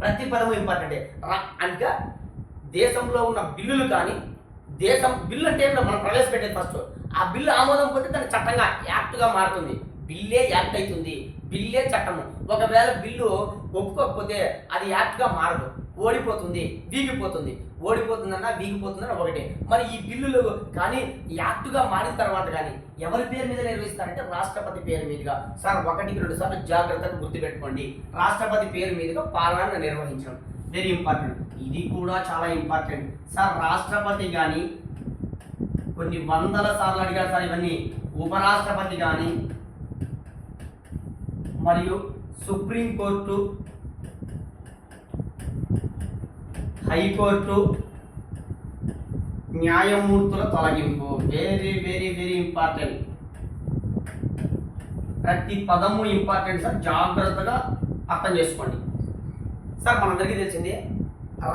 ప్రతి పదము ఇంపార్టెంటే. అంటే దేశంలో ఉన్న బిల్లులు కానీ, బిల్లు అంటే మనం ప్రవేశపెట్టేది ఫస్ట్, ఆ బిల్లు ఆమోదం పొందితే దాని చట్టంగా యాక్ట్గా మారుతుంది. బిల్లే యాక్ట్ అవుతుంది, బిల్లే చట్టము. ఒకవేళ బిల్లు ఒప్పుకోకపోతే అది యాక్ట్గా మారదు, ఓడిపోతుంది, వీగిపోతుందన్నా వీగిపోతుందన్న ఒకటే. మరి ఈ బిల్లులు కానీ యాక్ట్గా మారిన తర్వాత కానీ ఎవరి పేరు మీద నిర్వహిస్తారంటే రాష్ట్రపతి పేరు మీదుగా. సార్ 1-2 సార్లు జాగ్రత్తగా గుర్తుపెట్టుకోండి. రాష్ట్రపతి పేరు మీదుగా పాలన నిర్వహించడం వెరీ ఇంపార్టెంట్. ఇది కూడా చాలా ఇంపార్టెంట్ సార్. రాష్ట్రపతి కానీ కొన్ని వందల సార్లు అడిగారు సార్ ఇవన్నీ. ఉపరాష్ట్రపతి కానీ మరియు సుప్రీంకోర్టు, హైకోర్టు న్యాయమూర్తుల తొలగింపు వెరీ వెరీ వెరీ ఇంపార్టెంట్. ప్రతి పదము ఇంపార్టెంట్ సార్, జాగ్రత్తగా అర్థం చేసుకోండి. సార్ మనందరికీ తెలిసిందే,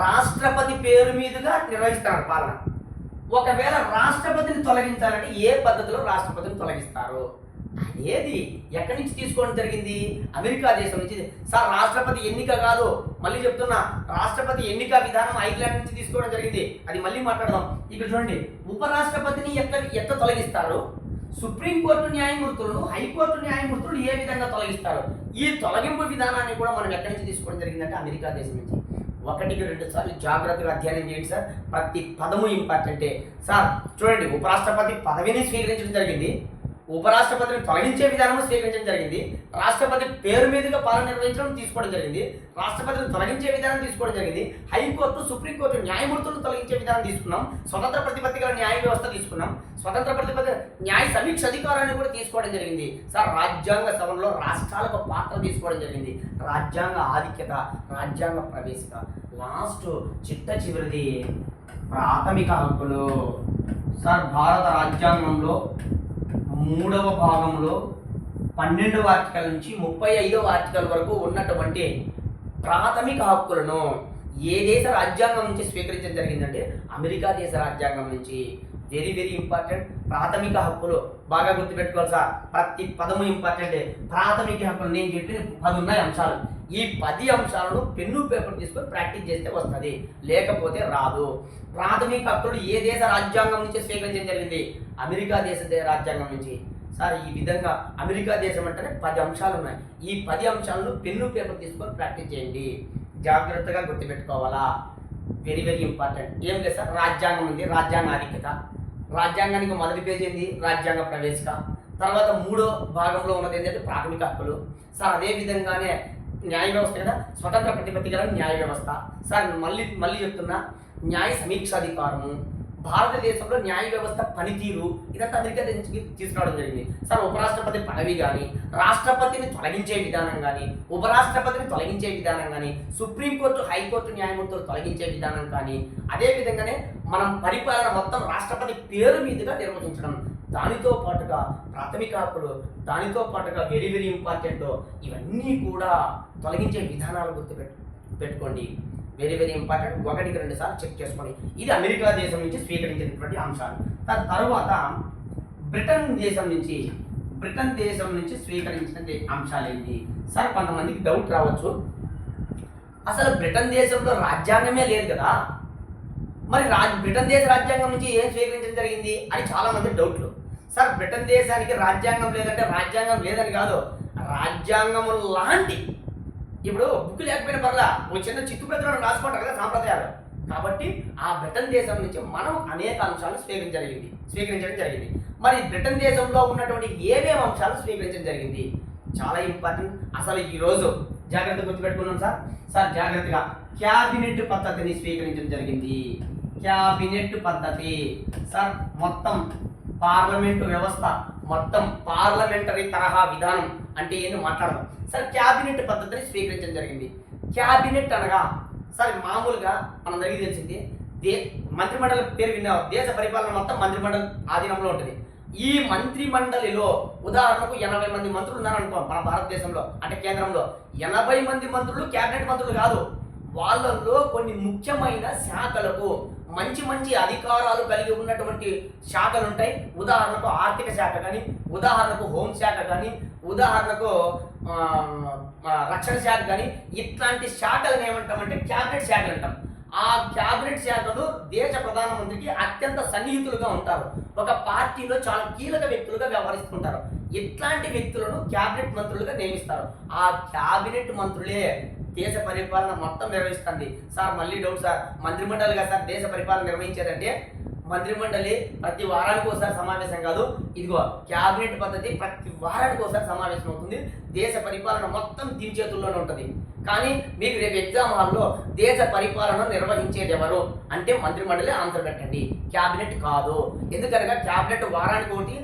రాష్ట్రపతి పేరు మీదుగా నిర్వహిస్తారు పాలన. ఒకవేళ రాష్ట్రపతిని తొలగించాలంటే ఏ పద్ధతిలో రాష్ట్రపతిని తొలగిస్తారు అనేది ఎక్కడి నుంచి తీసుకోవడం జరిగింది? అమెరికా దేశం నుంచి. సార్ రాష్ట్రపతి ఎన్నిక కాదు, మళ్ళీ చెప్తున్నా, రాష్ట్రపతి ఎన్నిక విధానం ఐర్లాండ్ నుంచి తీసుకోవడం జరిగింది. అది మళ్ళీ మాట్లాడదాం. ఇక్కడ చూడండి, ఉపరాష్ట్రపతిని ఎట్లా తొలగిస్తారు, సుప్రీంకోర్టు న్యాయమూర్తులను, హైకోర్టు న్యాయమూర్తులు ఏ విధంగా తొలగిస్తారు, ఈ తొలగింపు విధానాన్ని కూడా మనం ఎక్కడి నుంచి తీసుకోవడం జరిగిందంటే అమెరికా దేశం నుంచి. 1-2 సార్లు జాగ్రత్తగా అధ్యయనం చేయండి సార్. ప్రతి పదము ఇంపార్టెంటే. సార్ చూడండి, ఉపరాష్ట్రపతి పదవిని స్వీకరించడం జరిగింది, ఉపరాష్ట్రపతిని తొలగించే విధానం స్వీకరించడం జరిగింది, రాష్ట్రపతి పేరు మీదుగా పాలన నిర్వహించడం తీసుకోవడం జరిగింది, రాష్ట్రపతిని తొలగించే విధానం తీసుకోవడం జరిగింది, హైకోర్టు, సుప్రీంకోర్టు న్యాయమూర్తులను తొలగించే విధానం తీసుకున్నాం, స్వతంత్ర ప్రతిపత్తి గల న్యాయ వ్యవస్థ తీసుకున్నాం, స్వతంత్ర ప్రతిపత్తి న్యాయ సమీక్ష అధికారాన్ని కూడా తీసుకోవడం జరిగింది. సార్ రాజ్యాంగ సభలో రాష్ట్రాలకు పాత్ర తీసుకోవడం జరిగింది, రాజ్యాంగ ఆధిక్యత, రాజ్యాంగ ప్రవేశిక, లాస్ట్ చివరిది ప్రాథమిక హక్కులు. సార్ భారత రాజ్యాంగంలో 3వ భాగంలో 12వ ఆర్టికల్ నుంచి 35వ ఆర్టికల్ వరకు ఉన్నటువంటి ప్రాథమిక హక్కులను ఏ దేశ రాజ్యాంగం నుంచి స్వీకరించడం జరిగిందంటే అమెరికా దేశ రాజ్యాంగం నుంచి. Very very important. ప్రాథమిక హక్కులు బాగా గుర్తుపెట్టుకోవాలి సార్. ప్రతి పదము ఇంపార్టెంటే. ప్రాథమిక హక్కులు నేను చెప్పిన 10 ఉన్నాయి అంశాలు. ఈ 10 అంశాలను పెన్ను పేపర్ తీసుకొని ప్రాక్టీస్ చేస్తే వస్తుంది, లేకపోతే రాదు. ప్రాథమిక హక్కులు ఏ దేశ రాజ్యాంగం నుంచి స్వీకరించడం జరిగింది? అమెరికా దేశ రాజ్యాంగం నుంచి. సార్ ఈ విధంగా అమెరికా దేశం అంటేనే 10 అంశాలు ఉన్నాయి. ఈ 10 అంశాలను పెన్ను పేపర్ తీసుకొని ప్రాక్టీస్ చేయండి, జాగ్రత్తగా గుర్తుపెట్టుకోవాలా. Very very important. ఏం లేదు సార్, రాజ్యాంగం ఉంది, రాజ్యాంగ ఆధిక్యత. రాజ్యాంగానికి మొదటి పేజీ ఏంది? రాజ్యాంగ ప్రవేశిక. తర్వాత 3వ భాగంలో ఉన్నది ఏంటంటే ప్రాథమిక హక్కులు. సార్ అదే విధంగానే న్యాయ వ్యవస్థ కదా, స్వతంత్ర ప్రతిపత్తి గల న్యాయ వ్యవస్థ. సార్ మళ్ళీ చెప్తున్నా, న్యాయ సమీక్షాధికారము, భారతదేశంలో న్యాయ వ్యవస్థ పనితీరు, ఇదంతా అమెరికా నుంచి తీసుకురావడం జరిగింది. సార్ ఉపరాష్ట్రపతి పదవి కానీ, రాష్ట్రపతిని తొలగించే విధానం కానీ, ఉపరాష్ట్రపతిని తొలగించే విధానం కానీ, సుప్రీంకోర్టు, హైకోర్టు న్యాయమూర్తులు తొలగించే విధానం కానీ, అదేవిధంగానే మనం పరిపాలన మొత్తం రాష్ట్రపతి పేరు మీదుగా నిర్వహించడం, దానితో పాటుగా ప్రాథమిక హక్కులు, దానితో పాటుగా వెరీ వెరీ ఇంపార్టెంట్, ఇవన్నీ కూడా తొలగించే విధానాలు పెట్టుకోండి. Very very important. 1-2 సార్లు చెక్ చేసుకోండి. ఇది అమెరికా దేశం నుంచి స్వీకరించినటువంటి అంశాలు. దాని తర్వాత బ్రిటన్ దేశం నుంచి. బ్రిటన్ దేశం నుంచి స్వీకరించిన అంశాలు ఏంటి? సార్ కొంతమందికి డౌట్ రావచ్చు, అసలు బ్రిటన్ దేశంలో రాజ్యాంగమే లేదు కదా, మరి బ్రిటన్ దేశ రాజ్యాంగం నుంచి ఏం స్వీకరించడం జరిగింది అని చాలా మంది డౌట్లు. సార్ బ్రిటన్ దేశానికి రాజ్యాంగం లేదంటే రాజ్యాంగం లేదని కాదు, రాజ్యాంగం లాంటి ఇప్పుడు బుక్ లేకపోయిన పర్లా ఒక చిన్న చిత్తుప్రతులను రాసుకుంటారు కదా సాంప్రదాయాలు. కాబట్టి ఆ బ్రిటన్ దేశం నుంచి మనం అనేక అంశాలు స్వీకరించడం జరిగింది. మరి బ్రిటన్ దేశంలో ఉన్నటువంటి ఏమేమి అంశాలు స్వీకరించడం జరిగింది చాలా ఇంపార్టెంట్. అసలు ఈరోజు జాగ్రత్త గుర్తుపెట్టుకున్నాం సార్ జాగ్రత్తగా క్యాబినెట్ పద్ధతిని స్వీకరించడం జరిగింది. క్యాబినెట్ పద్ధతి సార్ మొత్తం పార్లమెంటు వ్యవస్థ, మొత్తం పార్లమెంటరీ తరహా విధానం అంటే ఏంటి మాట్లాడదాం. సార్ క్యాబినెట్ పద్ధతిని స్వీకరించడం జరిగింది. క్యాబినెట్ అనగా సార్ మామూలుగా మనందరికీ తెలిసింది మంత్రిమండలి పేరు విన్నావు, దేశ పరిపాలన మొత్తం మంత్రిమండలి ఆధీనంలో ఉంటుంది. ఈ మంత్రి మండలిలో ఉదాహరణకు 80 మంది మంత్రులు ఉన్నారనుకో మన భారతదేశంలో, అంటే కేంద్రంలో 80 మంది మంత్రులు క్యాబినెట్ మంత్రులు కాదు, వాళ్ళల్లో కొన్ని ముఖ్యమైన శాఖలకు మంచి అధికారాలు కలిగి ఉన్నటువంటి శాఖలు ఉంటాయి. ఉదాహరణకు ఆర్థిక శాఖ కానీ, ఉదాహరణకు హోంశాఖ కానీ, ఉదాహరణకు రక్షణ శాఖ కానీ, ఇట్లాంటి శాఖలను ఏమంటామంటే క్యాబినెట్ శాఖలు అంటాం. ఆ క్యాబినెట్ శాఖలు దేశ ప్రధానమంత్రికి అత్యంత సన్నిహితులుగా ఉంటారు, ఒక పార్టీలో చాలా కీలక వ్యక్తులుగా వ్యవహరిస్తుంటారు. ఇట్లాంటి వ్యక్తులను క్యాబినెట్ మంత్రులుగా నియమిస్తారు. ఆ క్యాబినెట్ మంత్రులే దేశ పరిపాలన మొత్తం నిర్వహిస్తుంది. సార్ మళ్ళీ డౌట్ సార్, మంత్రిమండలిగా సార్ దేశ పరిపాలన నిర్వహించేదంటే మంత్రిమండలి ప్రతి వారానికి ఒకసారి సమావేశం కాదు, ఇదిగో క్యాబినెట్ పద్ధతి ప్రతి వారానికి ఒకసారి సమావేశం అవుతుంది. దేశ పరిపాలన మొత్తం దీని చేతుల్లోనే ఉంటుంది. కానీ మీకు రేపు ఎగ్జామ్ హాల్లో దేశ పరిపాలన నిర్వహించేది ఎవరు అంటే మంత్రిమండలి ఆన్సర్ పెట్టండి, క్యాబినెట్ కాదు. ఎందుకనగా క్యాబినెట్ వారానికి ఒకటి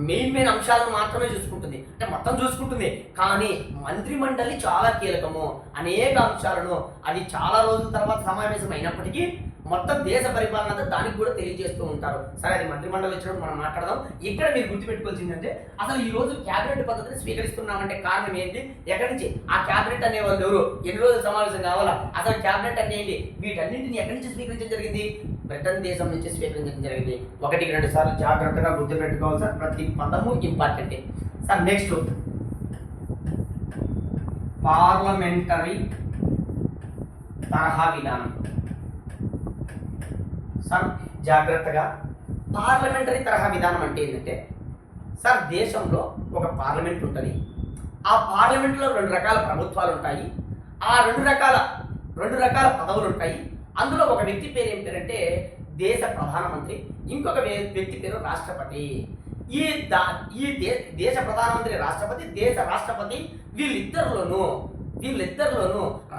మెయిన్ అంశాలను మాత్రమే చూసుకుంటుంది, అంటే మొత్తం చూసుకుంటుంది. కానీ మంత్రిమండలి చాలా కీలకము, అనేక అంశాలను అది చాలా రోజుల తర్వాత సమావేశం అయినప్పటికీ మొత్తం దేశ పరిపాలన అంతా దానికి కూడా తెలియజేస్తూ ఉంటారు. సరే అది మంత్రిమండలి వచ్చినప్పుడు మనం మాట్లాడదాం. ఇక్కడ మీరు గుర్తుపెట్టుకోవాల్సిందంటే అసలు ఈ రోజు క్యాబినెట్ పద్ధతిని స్వీకరిస్తున్నామంటే కారణం ఏంటి, ఎక్కడి నుంచి, ఆ క్యాబినెట్ అనే వాళ్ళు ఎవరు, ఎన్ని రోజులు సమావేశం కావాలా, అసలు క్యాబినెట్ అంటే ఏంటి, వీటన్నింటిని ఎక్కడి నుంచి స్వీకరించడం జరిగింది, బ్రిటన్ దేశం నుంచి స్వీకరించడం జరిగింది. 1-2 సార్లు జాగ్రత్తగా గుర్తుపెట్టుకోవాలి సార్, ప్రతి పదము ఇంపార్టెంటే. సార్ నెక్స్ట్ పార్లమెంటరీ తరహా విధానం. సార్ జాగ్రత్తగా పార్లమెంటరీ తరహా విధానం అంటే ఏంటంటే సార్ దేశంలో ఒక పార్లమెంట్ ఉంటుంది, ఆ పార్లమెంట్లో 2 రకాల ప్రభుత్వాలు ఉంటాయి, ఆ 2 రకాల పదవులు ఉంటాయి. అందులో ఒక వ్యక్తి పేరు ఏం పేరంటే దేశ ప్రధానమంత్రి, ఇంకొక వ్యక్తి పేరు రాష్ట్రపతి. ఈ దేశ ప్రధానమంత్రి రాష్ట్రపతి, దేశ రాష్ట్రపతి వీళ్ళిద్దరిలోనూ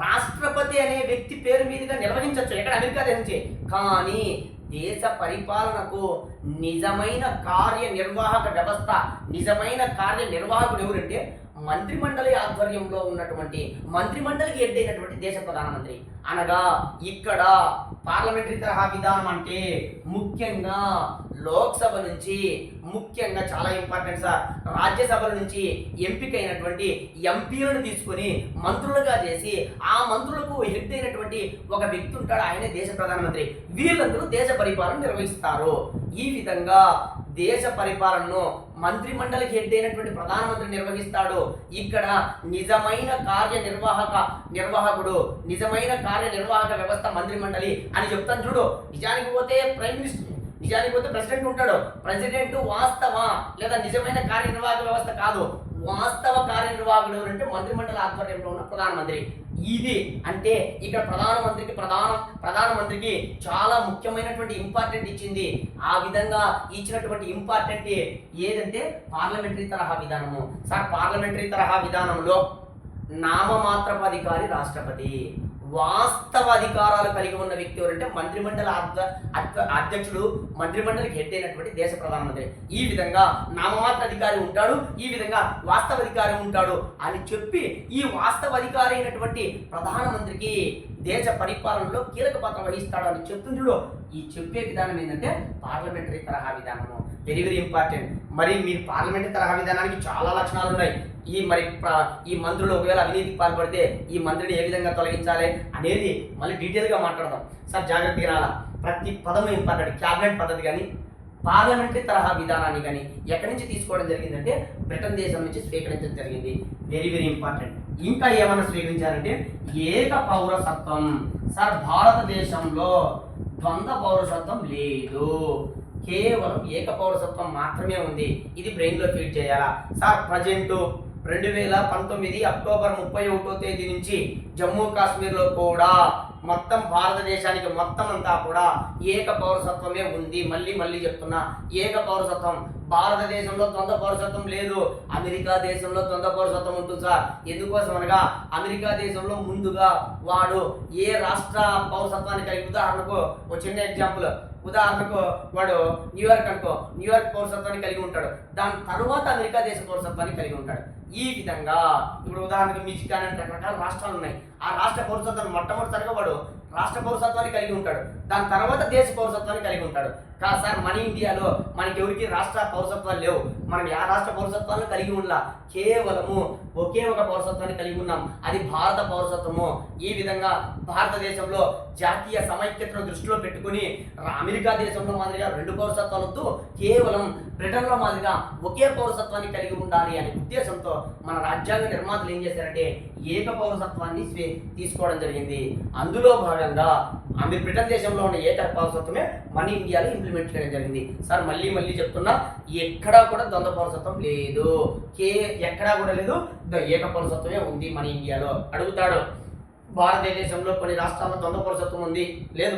రాష్ట్రపతి అనే వ్యక్తి పేరు మీదుగా నిర్వహించవచ్చు ఎక్కడ అమెరికా నుంచి. కానీ దేశ పరిపాలనకు నిజమైన కార్యనిర్వాహక వ్యవస్థ, నిజమైన కార్యనిర్వాహకుడు ఎవరంటే మంత్రిమండలి ఆధ్వర్యంలో ఉన్నటువంటి మంత్రిమండలికి హెడ్ అయినటువంటి దేశ ప్రధానమంత్రి. అనగా ఇక్కడ పార్లమెంటరీ తరహా విధానం అంటే ముఖ్యంగా లోక్సభ నుంచి, ముఖ్యంగా చాలా ఇంపార్టెంట్ సార్, రాజ్యసభల నుంచి ఎంపికైనటువంటి ఎంపీలను తీసుకొని మంత్రులుగా చేసి ఆ మంత్రులకు హెడ్ అయినటువంటి ఒక వ్యక్తి ఉంటాడు, ఆయనే దేశ ప్రధానమంత్రి. వీళ్ళందరూ దేశ పరిపాలన నిర్వహిస్తారు. ఈ విధంగా దేశ పరిపాలనను మంత్రిమండలికి హెడ్ అయినటువంటి ప్రధానమంత్రి నిర్వహిస్తాడు. ఇక్కడ నిజమైన నిర్వాహకుడు, నిజమైన కార్యనిర్వాహక వ్యవస్థ మంత్రిమండలి అని చెప్తాను చూడు. నిజానికి పోతే ప్రైమ్ మినిస్టర్, నిజానికి పోతే ప్రెసిడెంట్ ఉంటాడు. ప్రెసిడెంట్ వాస్తవ లేదా నిజమైన కార్యనిర్వాహక వ్యవస్థ కాదు, వాస్తవ కార్యనిర్వాహకుడు ఎవరంటే మంత్రిమండలి ఆధ్వర్యంలో ఉన్న ప్రధానమంత్రి. ఇది అంటే ఇక్కడ ప్రధానమంత్రికి చాలా ముఖ్యమైనటువంటి ఇంపార్టెంట్ ఇచ్చింది. ఆ విధంగా ఇచ్చినటువంటి ఇంపార్టెంట్ ఏదంటే పార్లమెంటరీ తరహా విధానము. సార్ పార్లమెంటరీ తరహా విధానంలో నామమాత్రపు అధికారి రాష్ట్రపతి, వాస్తవ అధికారాలు కలిగి ఉన్న వ్యక్తి ఎవరంటే మంత్రిమండలి అధ్యక్షుడు, మంత్రిమండలికి హెడ్ అయినటువంటి దేశ ప్రధానమంత్రి. ఈ విధంగా నామమాత్ర అధికారి ఉంటాడు, ఈ విధంగా వాస్తవ అధికారి ఉంటాడు అని చెప్పి ఈ వాస్తవ అధికారి అయినటువంటి ప్రధానమంత్రికి దేశ పరిపాలనలో కీలక పాత్ర వహిస్తాడు అని చెప్తుండో. ఈ చెప్పే విధానం ఏంటంటే పార్లమెంటరీ తరహా విధానము. Very very important. మరి మీరు పార్లమెంటరీ తరహా విధానానికి చాలా లక్షణాలు ఉన్నాయి. ఈ మంత్రులు ఒకవేళ అవినీతికి పాల్పడితే ఈ మంత్రిని ఏ విధంగా తొలగించాలి అనేది మళ్ళీ డీటెయిల్గా మాట్లాడదాం. సార్ జాగ్రత్తగా రాలా, ప్రతి పదము ఇంపార్టెంట్. క్యాబినెట్ పద్ధతి కానీ, పార్లమెంటరీ తరహా విధానాన్ని కానీ ఎక్కడి నుంచి తీసుకోవడం జరిగిందంటే బ్రిటన్ దేశం నుంచి స్వీకరించడం జరిగింది. Very very important. ఇంకా ఏమైనా స్వీకరించారంటే ఏక పౌరసత్వం. సార్ భారతదేశంలో ద్వంద్వ పౌరసత్వం లేదు, కేవలం ఏక పౌరసత్వం మాత్రమే ఉంది. ఇది బ్రెయిన్లో ఫీడ్ చేయాలా సార్. ప్రజెంట్ 2019 అక్టోబర్ 31వ తేదీ నుంచి జమ్మూ కాశ్మీర్లో కూడా మొత్తం భారతదేశానికి మొత్తం అంతా కూడా ఏక పౌరసత్వమే ఉంది. మళ్ళీ చెప్తున్నా, ఏక పౌరసత్వం. భారతదేశంలో ద్వంద్వ పౌరసత్వం లేదు, అమెరికా దేశంలో ద్వంద్వ పౌరసత్వం ఉంటుంది సార్. ఎందుకోసం అనగా అమెరికా దేశంలో ముందుగా వాడు ఏ రాష్ట్ర పౌరసత్వాన్ని కలిగి, ఉదాహరణకు ఒక చిన్న ఎగ్జాంపుల్, ఉదాహరణకు వాడు న్యూయార్క్ అనుకో, న్యూయార్క్ పౌరసత్వాన్ని కలిగి ఉంటాడు. దాని తర్వాత అమెరికా దేశ పౌరసత్వాన్ని కలిగి ఉంటాడు. ఈ విధంగా ఇప్పుడు ఉదాహరణకు మిచిగాన్ అని రకరకాల రాష్ట్రాలు ఉన్నాయి. ఆ రాష్ట్ర పౌరసత్వాన్ని మొట్టమొదటిసారిగా వాడు రాష్ట్ర పౌరసత్వాన్ని కలిగి ఉంటాడు, దాని తర్వాత దేశ పౌరసత్వాన్ని కలిగి ఉంటాడు. కాదు సార్, మన ఇండియాలో మనకి ఎవరికి రాష్ట్ర పౌరసత్వాలు లేవు, మనం ఆ రాష్ట్ర పౌరసత్వాలను కలిగి ఉండలా, కేవలము ఒకే ఒక పౌరసత్వాన్ని కలిగి ఉన్నాం, అది భారత పౌరసత్వము. ఈ విధంగా భారతదేశంలో జాతీయ సమైక్యతను దృష్టిలో పెట్టుకుని అమెరికా దేశంలో మాదిరిగా 2 పౌరసత్వాలతో కేవలం బ్రిటన్లో మాదిరిగా ఒకే పౌరసత్వాన్ని కలిగి ఉండాలి అనే ఉద్దేశంతో మన రాజ్యాంగ నిర్మాతలు ఏం చేశారంటే ఏక పౌరసత్వాన్ని తీసుకోవడం జరిగింది. అందులో భాగంగా బ్రిటన్ దేశంలో ఉన్న ఏక పౌరసత్వమే మన ఇండియాలో ఇంప్లిమెంట్ చేయడం జరిగింది. సార్ మళ్ళీ చెప్తున్నా, ఎక్కడా కూడా ద్వంద్వ పౌరసత్వం లేదు, ఎక్కడా కూడా లేదు, ఏక పౌరసత్వమే ఉంది మన ఇండియాలో. అడుగుతాడు, భారతదేశంలో కొన్ని రాష్ట్రాల్లో ద్వంద్వ పౌరసత్వం ఉంది, లేదు.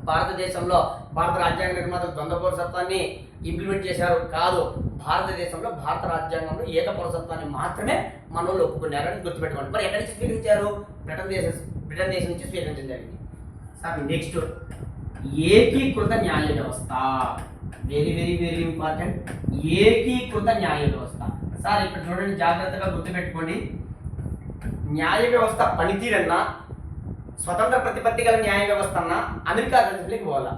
భారతదేశంలో భారత రాజ్యాంగ నిర్మాతలు ద్వంద్వ పౌరసత్వాన్ని ఇంప్లిమెంట్ చేశారు, కాదు. భారతదేశంలో భారత రాజ్యాంగంలో ఏక పౌరసత్వాన్ని మాత్రమే మనోళ్ళు ఒప్పుకున్నారని గుర్తుపెట్టుకోండి. మరి ఎక్కడి నుంచి స్వీకరించారు? బ్రిటన్ దేశం నుంచి స్వీకరించడం జరిగింది. సార్ నెక్స్ట్ ఏకీకృత న్యాయ వ్యవస్థ. Very important. ఏకీకృత న్యాయ వ్యవస్థ. సార్ ఇక్కడ చూడండి, జాగ్రత్తగా గుర్తుపెట్టుకోండి. న్యాయ వ్యవస్థ పనితీరన్నా, స్వతంత్ర ప్రతిపత్తి గల న్యాయ వ్యవస్థ అన్నా అమెరికా దేశంలోకి పోవాలా.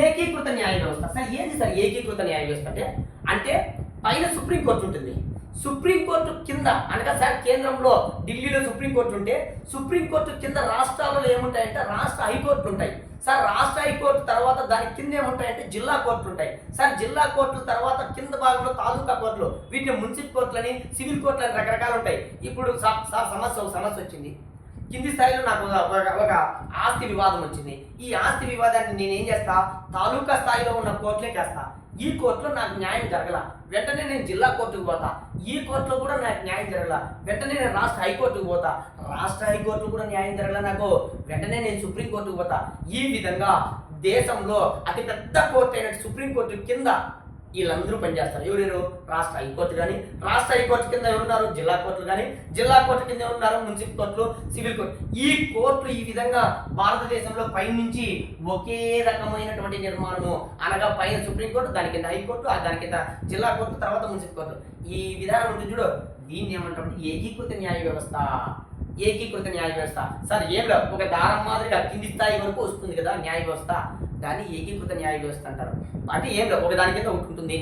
ఏకీకృత న్యాయ వ్యవస్థ. సార్ ఏంది సార్ ఏకీకృత న్యాయ వ్యవస్థ అంటే పైన సుప్రీంకోర్టు ఉంటుంది, సుప్రీంకోర్టు కింద అనగా సార్ కేంద్రంలో ఢిల్లీలో సుప్రీంకోర్టు ఉంటే సుప్రీంకోర్టు కింద రాష్ట్రాలలో ఏముంటాయంటే రాష్ట్ర హైకోర్టులు ఉంటాయి సార్. రాష్ట్ర హైకోర్టు తర్వాత దాని కింద ఏముంటాయంటే జిల్లా కోర్టులు ఉంటాయి సార్. జిల్లా కోర్టుల తర్వాత కింద భాగంలో తాలూకా కోర్టులు, వీటిని మున్సిపల్ కోర్టులని, సివిల్ కోర్టులని రకరకాలు ఉంటాయి. ఇప్పుడు సార్ సమస్య వచ్చింది, కింది స్థాయిలో నాకు ఒక ఆస్తి వివాదం వచ్చింది. ఈ ఆస్తి వివాదాన్ని నేనేం చేస్తా, తాలూకా స్థాయిలో ఉన్న కోర్టులోకి వేస్తా. ఈ కోర్టులో నాకు న్యాయం జరగల, వెంటనే నేను జిల్లా కోర్టుకు పోతా. ఈ కోర్టులో కూడా నాకు న్యాయం జరగల, వెంటనే నేను రాష్ట్ర హైకోర్టుకు పోతా. రాష్ట్ర హైకోర్టులో కూడా న్యాయం జరగల నాకు, వెంటనే నేను సుప్రీంకోర్టుకు పోతా. ఈ విధంగా దేశంలో అతిపెద్ద కోర్టు అయిన సుప్రీంకోర్టు కింద వీళ్ళందరూ పనిచేస్తారు. ఎవరెవరు? రాష్ట్ర హైకోర్టు కానీ, రాష్ట్ర హైకోర్టు కింద ఎవరున్నారు? జిల్లా కోర్టులు కానీ, జిల్లా కోర్టు కింద ఎవరున్నారు? మున్సిపల్ కోర్టులు, సివిల్ కోర్టు. ఈ కోర్టులు ఈ విధంగా భారతదేశంలో పైనుంచి ఒకే రకమైనటువంటి నిర్మాణము, అనగా పైన సుప్రీంకోర్టు, దాని కింద హైకోర్టు, దాని కింద జిల్లా కోర్టు, తర్వాత మున్సిపల్ కోర్టు. ఈ విధానం ఉంటుంది చూడు, దీన్ని ఏమంటామంటే ఏకీకృత న్యాయ వ్యవస్థ. ఏకీకృత న్యాయ వ్యవస్థ. సార్ ఏం లేదు, ఒక దారం మాదిరిగా కింది స్థాయి వరకు వస్తుంది కదా న్యాయ వ్యవస్థ, దాన్ని ఏకీకృత న్యాయ వ్యవస్థ అంటారు. అంటే ఏం లేదు, ఒక దాని కింద ఒకటి ఉంటుంది.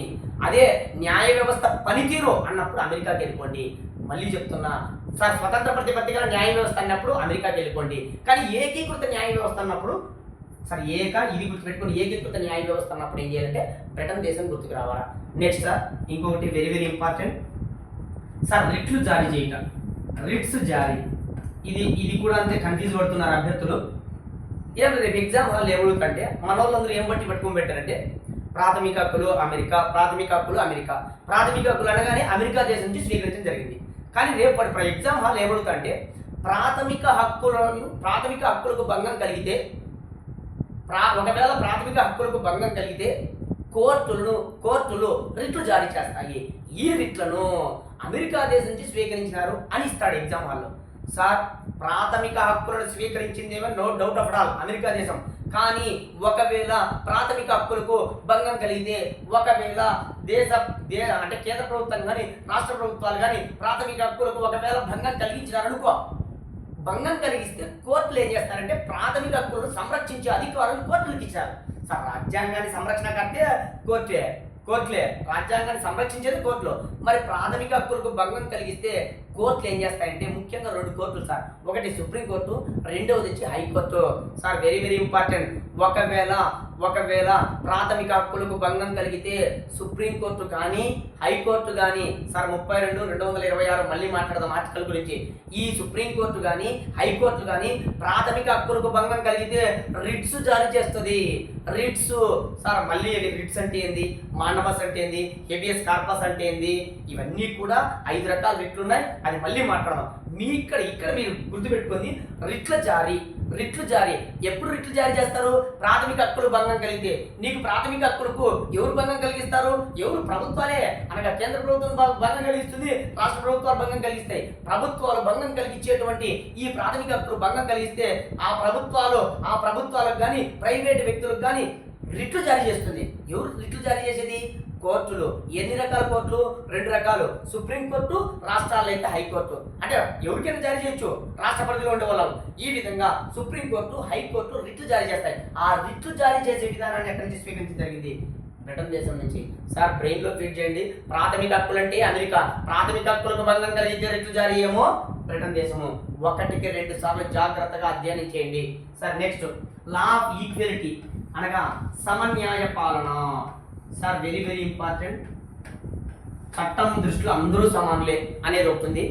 అదే న్యాయ వ్యవస్థ పనితీరు అన్నప్పుడు అమెరికాకి వెళ్ళిపోండి. మళ్ళీ చెప్తున్నా సార్, స్వతంత్ర ప్రతిపత్తి గల న్యాయ వ్యవస్థ అన్నప్పుడు అమెరికాకి వెళ్ళిపోండి. కానీ ఏకీకృత న్యాయ వ్యవస్థ అన్నప్పుడు సార్ ఇది గుర్తుపెట్టుకుని, ఏకీకృత న్యాయ వ్యవస్థ అన్నప్పుడు ఏం చేయాలంటే బ్రిటన్ దేశం గుర్తుకు రావాలా. నెక్స్ట్ సార్ ఇంకొకటి వెరీ ఇంపార్టెంట్ సార్, రిట్లు జారీ చేయటం. రిట్స్ జారీ, ఇది కూడా అంతే కన్ఫ్యూజ్ పడుతున్నారు అభ్యర్థులు. ఏం రేపు ఎగ్జామ్ హాల్ ఏమడుగుతుంటే మన వాళ్ళందరూ ఏం పట్టుకొని పెట్టారంటే ప్రాథమిక హక్కులు అమెరికా, ప్రాథమిక హక్కులు అమెరికా, ప్రాథమిక హక్కులు అనగానే అమెరికా దేశం నుంచి స్వీకరించడం జరిగింది. కానీ రేపు ఎగ్జామ్ హాల్ ఏమడుగుతుంటే ప్రాథమిక హక్కులకు భంగం కలిగితే, ఒకవేళ ప్రాథమిక హక్కులకు భంగం కలిగితే కోర్టులు రిట్లు జారీ చేస్తాయి. ఈ రిట్లను అమెరికా దేశం నుంచి స్వీకరించినారు అని ఇస్తాడు ఎగ్జామ్ హాల్లో. సార్ ప్రాథమిక హక్కులను స్వీకరించిందేమో no doubt of all America దేశం. కానీ ఒకవేళ ప్రాథమిక హక్కులకు భంగం కలిగితే, ఒకవేళ అంటే కేంద్ర ప్రభుత్వం కానీ రాష్ట్ర ప్రభుత్వాలు కానీ ప్రాథమిక హక్కులకు ఒకవేళ భంగం కలిగించినారనుకో, భంగం కలిగిస్తే కోర్టులు ఏం చేస్తారంటే ప్రాథమిక హక్కులను సంరక్షించే అధికారులు కోర్టులకు ఇచ్చారు. సార్ రాజ్యాంగాన్ని సంరక్షణ కడితే కోర్టులే, రాజ్యాంగాన్ని సంరక్షించేది కోర్టులో. మరి ప్రాథమిక హక్కులకు భంగం కలిగిస్తే కోర్టులు ఏం చేస్తాయంటే ముఖ్యంగా రెండు కోర్టులు సార్, ఒకటి సుప్రీంకోర్టు, రెండవది వచ్చి high court. Sir very very important. ఒకవేళ ప్రాథమిక హక్కులకు భంగం కలిగితే సుప్రీంకోర్టు కానీ హైకోర్టు కానీ, సార్ 32/226 మళ్ళీ మాట్లాడదాం ఆర్టికల్ గురించి. ఈ సుప్రీంకోర్టు కానీ హైకోర్టు కానీ ప్రాథమిక హక్కులకు భంగం కలిగితే రిట్స్ జారీ చేస్తుంది. రిట్స్ సార్ మళ్ళీ రిట్స్ అంటే ఏంది, మాండమస్ అంటే ఏంది, హెబియస్ కార్పస్ అంటే ఏంది, ఇవన్నీ కూడా 5 రకాల రిట్లు ఉన్నాయి. అది మళ్ళీ మాట్లాడదాం. మీ ఇక్కడ మీరు గుర్తుపెట్టుకుంది రిట్లు జారీ ఎప్పుడు రిట్లు జారీ చేస్తారు? ప్రాథమిక హక్కులు భంగం కలిగితే. నీకు ప్రాథమిక హక్కులకు ఎవరు భంగం కలిగిస్తారు? ఎవరు? ప్రభుత్వాలే. అనగా కేంద్ర ప్రభుత్వం భంగం కలిగిస్తుంది, రాష్ట్ర ప్రభుత్వాలు భంగం కలిగిస్తాయి. ప్రభుత్వాలు భంగం కలిగించేటువంటి ఈ ప్రాథమిక హక్కులు భంగం కలిగిస్తే ఆ ప్రభుత్వాలకు కానీ ప్రైవేట్ వ్యక్తులకు కానీ రిట్లు జారీ చేస్తుంది. ఎవరు రిట్లు జారీ చేసేది? కోర్టులు. ఎన్ని రకాల కోర్టులు? 2 రకాలు, సుప్రీంకోర్టు, రాష్ట్రాలు అయితే హైకోర్టు. అంటే ఎవరికైనా జారీ చేయొచ్చు, రాష్ట్ర పరిధిలో ఉండే వాళ్ళు. ఈ విధంగా సుప్రీంకోర్టు హైకోర్టు రిట్లు జారీ చేస్తాయి. ఆ రిట్లు జారీ చేసే విధానాన్ని ఎక్కడి నుంచి స్వీకరించడం జరిగింది? బ్రిటన్ దేశం నుంచి. సార్ బ్రెయిన్లో ఫీడ్ చేయండి. ప్రాథమిక హక్కులు అంటే అమెరికా, ప్రాథమిక హక్కులకు భంగం కలిగితే రిట్లు జారీ ఏమో బ్రిటన్ దేశము. 1కి 2 సార్లు జాగ్రత్తగా అధ్యయనం చేయండి. Sir next law of equality అనగా సమన్యాయ పాలన. Sir very very important. చట్టం దృష్టిలో అందరూ సమానులే అనేది ఒకటి.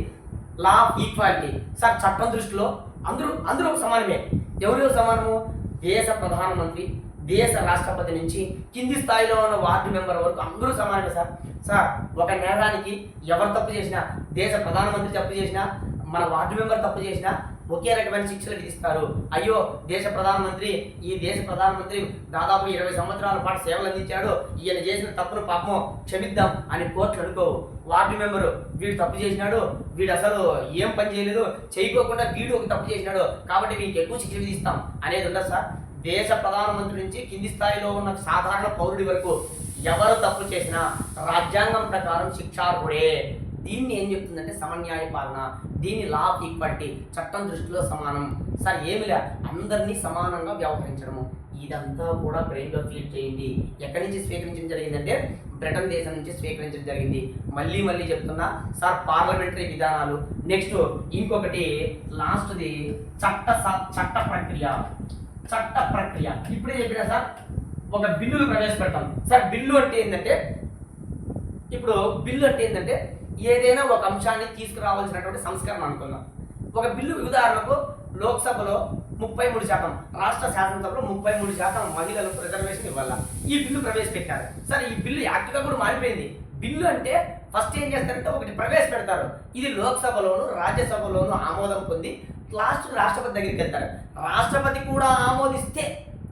Law of equality. సార్ చట్టం దృష్టిలో అందరూ సమానమే. ఎవరు సమానము? దేశ ప్రధానమంత్రి, దేశ రాష్ట్రపతి నుంచి కింది స్థాయిలో ఉన్న వార్డు మెంబర్ వరకు అందరూ సమానమే సార్. సార్ ఒక నేరానికి ఎవరు తప్పు చేసినా, దేశ ప్రధానమంత్రి తప్పు చేసినా, మన వార్డు మెంబర్ తప్పు చేసినా ఒకే రకమైన శిక్షలు విధిస్తారు. అయ్యో ఈ దేశ ప్రధానమంత్రి దాదాపు 20 సంవత్సరాల పాటు సేవలు అందించాడు, ఈయన చేసిన తప్పును పాపం క్షమిద్దాం అని కోర్టులు అనుకోవు. వార్డు మెంబరు వీడు తప్పు చేసినాడు, వీడు అసలు ఏం పని చేయలేదు, చేయకోకుండా వీడు ఒక తప్పు చేసినాడు కాబట్టి వీనికి ఎక్కువ శిక్ష విధిస్తాం అనేది ఉండదు సార్. దేశ ప్రధానమంత్రి నుంచి కింది స్థాయిలో ఉన్న సాధారణ పౌరుడి వరకు ఎవరు తప్పు చేసినా రాజ్యాంగం ప్రకారం శిక్షార్హుడే. దీన్ని ఏం చెప్తుందంటే సమన్యాయ పాలన. దీన్ని లా ఆఫ్ ఈక్వాలిటీ, చట్టం దృష్టిలో సమానం. సార్ ఏమిలే, అందరినీ సమానంగా వ్యవహరించడము. ఇదంతా కూడా బ్రెయిన్లో ఫీడ్ చేయండి. ఎక్కడి నుంచి స్వీకరించడం జరిగిందంటే బ్రిటన్ దేశం నుంచి స్వీకరించడం జరిగింది. మళ్ళీ చెప్తున్నా సార్ పార్లమెంటరీ విధానాలు. నెక్స్ట్ ఇంకొకటి లాస్ట్ది చట్ట ప్రక్రియ. ఇప్పుడే చెప్పినా సార్ ఒక బిల్లులు ప్రవేశపెడతాం. సార్ బిల్లు అంటే ఏంటంటే ఏదైనా ఒక అంశాన్ని తీసుకురావాల్సినటువంటి సంస్కరణ అనుకుందాం. ఒక బిల్లు ఉదాహరణకు లోక్సభలో 33%, రాష్ట్ర శాసనసభలో 33% మహిళలకు రిజర్వేషన్ ఇవ్వాల. ఈ బిల్లు ప్రవేశపెట్టారు. సరే ఈ బిల్లు యాక్ట్గా కూడా మారిపోయింది. బిల్లు అంటే ఫస్ట్ ఏం చేస్తారంటే ఒకటి ప్రవేశపెడతారు. ఇది లోక్సభలోను రాజ్యసభలోను ఆమోదం పొంది లాస్ట్ రాష్ట్రపతి దగ్గరికి వెళ్తారు. రాష్ట్రపతి కూడా ఆమోదిస్తే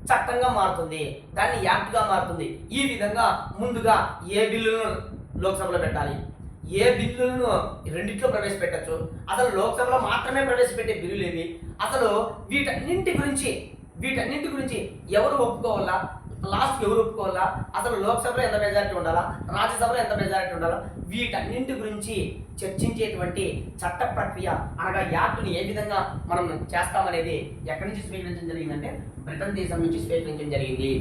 చట్టంగా మారుతుంది, దాన్ని యాక్ట్గా మారుతుంది. ఈ విధంగా ముందుగా ఏ బిల్లులను లోక్సభలో పెట్టాలి, ఏ బిల్లులను రెండిట్లో ప్రవేశపెట్టచ్చు, అసలు లోక్సభలో మాత్రమే ప్రవేశపెట్టే బిల్లులు ఏవి, అసలు వీటన్నింటి గురించి ఎవరు ఒప్పుకోవాలా, లాస్ట్కి ఎవరు ఒప్పుకోవాలా, అసలు లోక్సభలో ఎంత మెజారిటీ ఉండాలా, రాజ్యసభలో ఎంత మెజారిటీ ఉండాలా, వీటన్నింటి గురించి చర్చించేటువంటి చట్ట ప్రక్రియ అనగా యాక్ట్ని ఏ విధంగా మనం చేస్తామనేది ఎక్కడి నుంచి స్వీకరించడం జరిగిందంటే బ్రిటన్ దేశం నుంచి స్వీకరించడం జరిగింది.